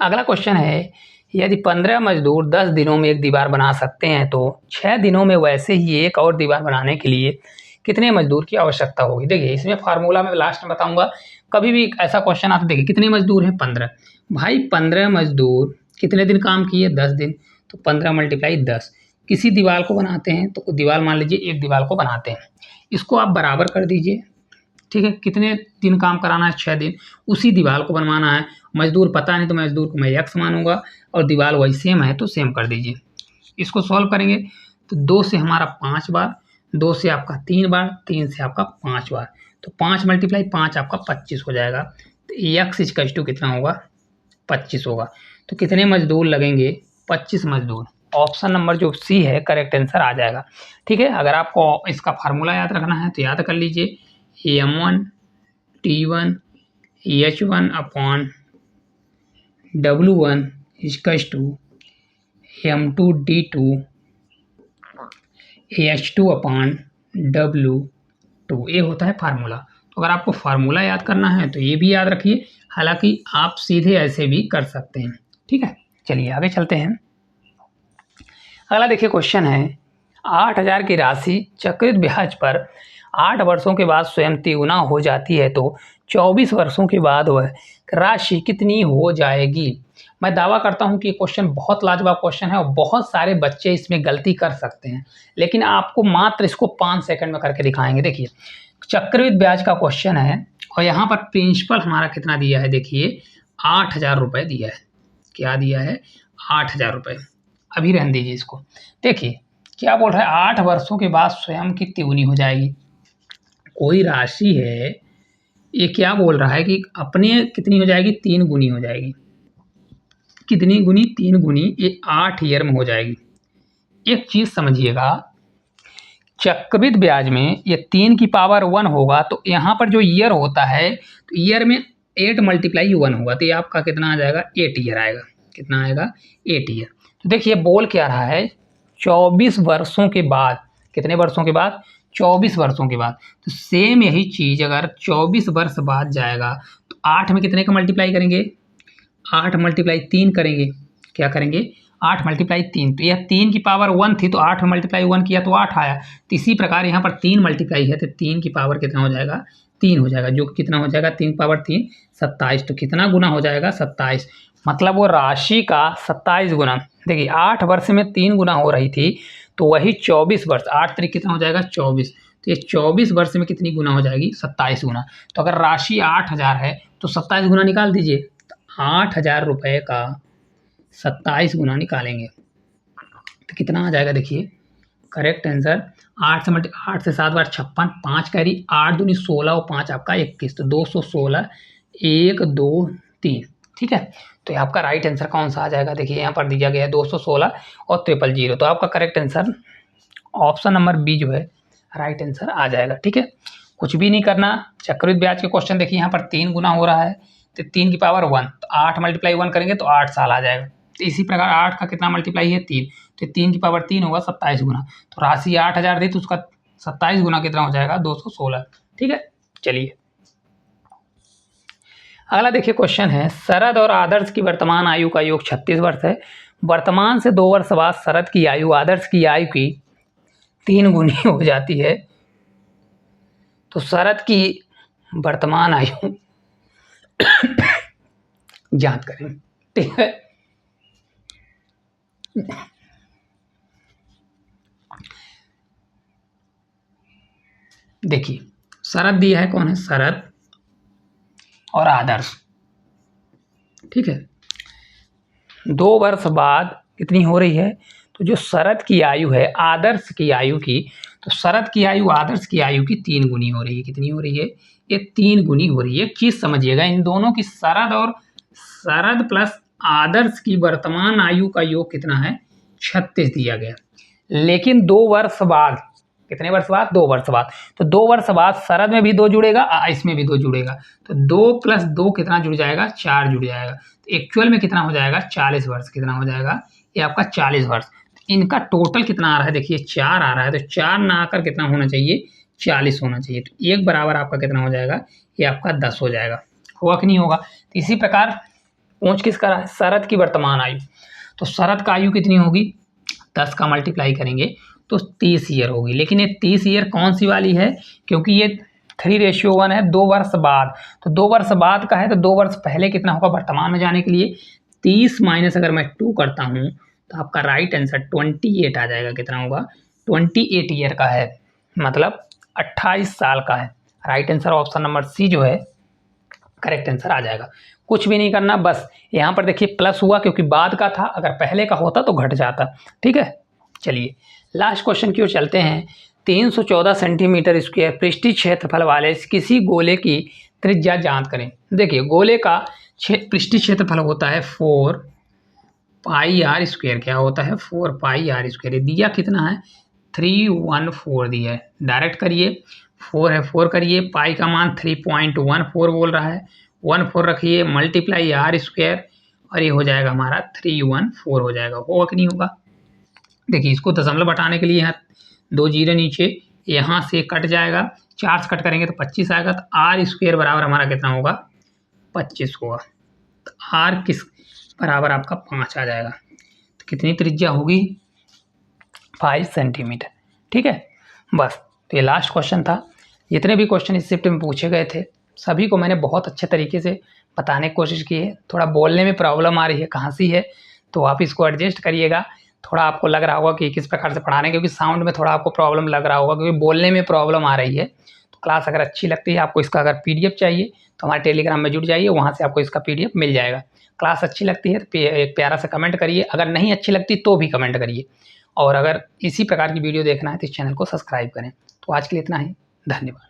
अगला क्वेश्चन है, यदि 15 मजदूर 10 दिनों में एक दीवार बना सकते हैं तो 6 दिनों में वैसे ही एक और दीवार बनाने के लिए कितने मजदूर की आवश्यकता होगी। देखिए इसमें फार्मूला मैं लास्ट में बताऊंगा, कभी भी ऐसा क्वेश्चन आता देखिए कितने मजदूर हैं 15। भाई 15 मजदूर कितने दिन काम किए 10 दिन, तो 15 × 10। किसी दीवार को बनाते हैं तो दीवार मान लीजिए एक दीवार को बनाते हैं, इसको आप बराबर कर दीजिए, ठीक है। कितने दिन काम कराना है 6 दिन, उसी दीवार को बनवाना है। मजदूर पता नहीं तो मजदूर को मैं x मानूंगा और दीवार वही सेम है तो सेम कर दीजिए। इसको सॉल्व करेंगे तो 2 से हमारा 5 बार, 2 से आपका 3 बार, 3 से आपका 5 बार, तो 5 × 5 आपका 25 हो जाएगा। तो x = कितना होगा 25 होगा। तो कितने मजदूर लगेंगे 25 मजदूर। ऑप्शन नंबर जो सी है करेक्ट आंसर आ जाएगा, ठीक है। अगर आपको इसका फार्मूला याद रखना है तो याद कर लीजिए m1 T1 H1 upon W1 = M2 D2 H2 upon W2, ये होता है फार्मूला। तो अगर आपको फार्मूला याद करना है तो ये भी याद रखिए, हालांकि आप सीधे ऐसे भी कर सकते हैं, ठीक है। चलिए आगे चलते हैं। अगला देखिए क्वेश्चन है 8000 की राशि चक्रित ब्याज पर 8 वर्षों के बाद स्वयं तिगुना हो जाती है तो 24 वर्षों के बाद वह राशि कितनी हो जाएगी। मैं दावा करता हूं कि ये क्वेश्चन बहुत लाजवाब क्वेश्चन है और बहुत सारे बच्चे इसमें गलती कर सकते हैं, लेकिन आपको मात्र इसको 5 सेकंड में करके दिखाएंगे। देखिए चक्रवृद्धि ब्याज का क्वेश्चन है और यहाँ पर प्रिंसिपल हमारा कितना दिया है, देखिए 8000 रुपये दिया है। क्या दिया है 8000 रुपये। अभी रहने दीजिए इसको। देखिए क्या बोल रहा है 8 वर्षों के बाद स्वयं की तिगुनी हो जाएगी। कोई राशि है, ये क्या बोल रहा है कि अपने कितनी हो जाएगी 3 गुनी हो जाएगी। कितनी गुनी 3 गुनी, ये 8 ईयर में हो जाएगी। एक चीज समझिएगा, चक्रवृद्धि ब्याज में ये 3 की पावर 1 होगा तो यहाँ पर जो ईयर होता है तो ईयर में 8 × 1 होगा, तो ये आपका कितना आ जाएगा 8 ईयर आएगा। कितना आएगा 8 ईयर। तो देखिए बोल क्या रहा है 24 वर्षों के बाद, कितने वर्षों के बाद 24 वर्षों के बाद। तो सेम यही चीज अगर 24 वर्ष बाद जाएगा तो 8 में कितने का मल्टीप्लाई करेंगे 8 × 3 करेंगे। क्या करेंगे 8 × 3, तो यह 3 की पावर 1 थी तो 8 में × 1 किया तो 8 आया। तो इसी प्रकार यहाँ पर 3 मल्टीप्लाई है तो 3 की पावर कितना हो जाएगा 3 हो जाएगा, जो कितना हो जाएगा 3 की पावर 3 27। तो कितना गुना हो जाएगा 27, मतलब वो राशि का 27 गुना। देखिए 8 वर्ष में 3 गुना हो रही थी तो वही 24 वर्ष, 8 3 कितना हो जाएगा 24, तो ये 24 वर्ष में कितनी गुना हो जाएगी 27 गुना। तो अगर राशि 8000 है तो 27 गुना निकाल दीजिए, तो 8000 रुपये का 27 गुना निकालेंगे तो कितना आ जाएगा। देखिए करेक्ट आंसर 8 से 7 बार 56, 5 कैरी 8 दूनी 16 और 5 आपका 21, तो 216 1 2 3, ठीक है। तो ये आपका राइट आंसर कौन सा आ जाएगा, देखिए यहाँ पर दिया गया है 216 और 000, तो आपका correct answer option number B जो है राइट आंसर आ जाएगा, ठीक है। कुछ भी नहीं करना। चक्रवृद्धि ब्याज के क्वेश्चन देखिए यहाँ पर 3 गुना हो रहा है तो 3 की पावर 1, तो 8 × 1 करेंगे तो 8 साल आ जाएगा। तो इसी प्रकार 8 का कितना मल्टीप्लाई है 3, तो 3 की पावर 3 होगा 27 गुना। तो राशि 8000 थी तो उसका 27 गुना कितना हो जाएगा 216, ठीक है। चलिए अगला देखिए क्वेश्चन है शरद और आदर्श की वर्तमान आयु का योग 36 वर्ष है। वर्तमान से 2 वर्ष बाद शरद की आयु आदर्श की आयु की 3 गुनी हो जाती है तो शरद की वर्तमान आयु ज्ञात करें, ठीक है। देखिए शरद दिया है, कौन है शरद और आदर्श, ठीक है। 2 वर्ष बाद कितनी हो रही है, तो जो शरद की आयु है आदर्श की आयु की, तो शरद की आयु आदर्श की आयु की 3 गुनी हो रही है। कितनी हो रही है, ये 3 गुनी हो रही है। एक चीज समझिएगा, इन दोनों की शरद प्लस आदर्श की वर्तमान आयु का योग कितना है 36 दिया गया, लेकिन 2 वर्ष बाद, कितने वर्ष बाद 2 वर्ष बाद, तो 2 वर्ष बाद शरद में भी 2 जुड़ेगा इसमें भी 2 जुड़ेगा, तो 2 + 2 कितना जुड़ जाएगा 4 जुड़ जाएगा। तो एक्चुअल में कितना हो जाएगा 40 वर्ष। कितना हो जाएगा ये आपका 40 वर्ष। इनका टोटल कितना आ रहा है, देखिए 4 आ रहा है, तो 4 ना आकर कितना होना चाहिए 40 होना चाहिए। तो 1 बराबर आपका कितना हो जाएगा, ये आपका 10 हो जाएगा। होगा कि नहीं होगा। तो इसी प्रकार पूछ किसका रहा है, शरद की वर्तमान आयु, तो शरद का आयु कितनी होगी 10 का मल्टीप्लाई करेंगे तो 30 ईयर होगी। लेकिन ये 30 ईयर कौन सी वाली है, क्योंकि ये 3:1 है, 2 वर्ष बाद। तो 2 वर्ष बाद का है तो 2 वर्ष पहले कितना होगा वर्तमान में जाने के लिए 30 माइनस अगर मैं 2 करता हूँ तो आपका राइट आंसर 28 आ जाएगा। कितना होगा 28 ईयर का है, मतलब 28 साल का है। Right answer option number C जो है करेक्ट आंसर आ जाएगा। कुछ भी नहीं करना, बस यहाँ पर देखिए प्लस हुआ क्योंकि बाद का था, अगर पहले का होता तो घट जाता। ठीक है, चलिए लास्ट क्वेश्चन की ओर चलते हैं। 314 सेंटीमीटर स्क्वायर पृष्ठीय क्षेत्रफल वाले किसी गोले की त्रिज्या ज्ञात करें। देखिए गोले का पृष्ठीय क्षेत्रफल होता है 4 पाई आर स्क्वायर। क्या होता है 4 पाई आर स्क्वायर। दिया कितना है 314 दिया है। डायरेक्ट करिए, 4 है 4 करिए, पाई का मान 3.14 बोल रहा है, 14 रखिए मल्टीप्लाई आर स्क्वायर और ये हो जाएगा हमारा 314 हो जाएगा। होगा कि नहीं होगा। देखिए इसको दशमलव हटाने के लिए यहाँ 2 जीरो नीचे, यहाँ से कट जाएगा, 4 से कट करेंगे तो 25 आएगा। तो आर स्क्वायर बराबर हमारा कितना होगा 25 होगा। तो आर किस बराबर आपका 5 आ जाएगा। तो कितनी त्रिज्या होगी 5 सेंटीमीटर। ठीक है, बस तो ये लास्ट क्वेश्चन था। जितने भी क्वेश्चन इस शिफ्ट में पूछे गए थे सभी को मैंने बहुत अच्छे तरीके से बताने की कोशिश की है। थोड़ा बोलने में प्रॉब्लम आ रही है, खांसी है, तो आप इसको एडजस्ट करिएगा। थोड़ा आपको लग रहा होगा कि किस प्रकार से पढ़ाने, क्योंकि साउंड में थोड़ा आपको प्रॉब्लम लग रहा होगा क्योंकि बोलने में प्रॉब्लम आ रही है। तो क्लास अगर अच्छी लगती है, आपको इसका अगर PDF चाहिए तो हमारे टेलीग्राम में जुड़ जाइए, वहाँ से आपको इसका PDF मिल जाएगा। क्लास अच्छी लगती है तो एक प्यारा सा कमेंट करिए, अगर नहीं अच्छी लगती तो भी कमेंट करिए। और अगर इसी प्रकार की वीडियो देखना है तो इस चैनल को सब्सक्राइब करें। तो आज के लिए इतना ही, धन्यवाद।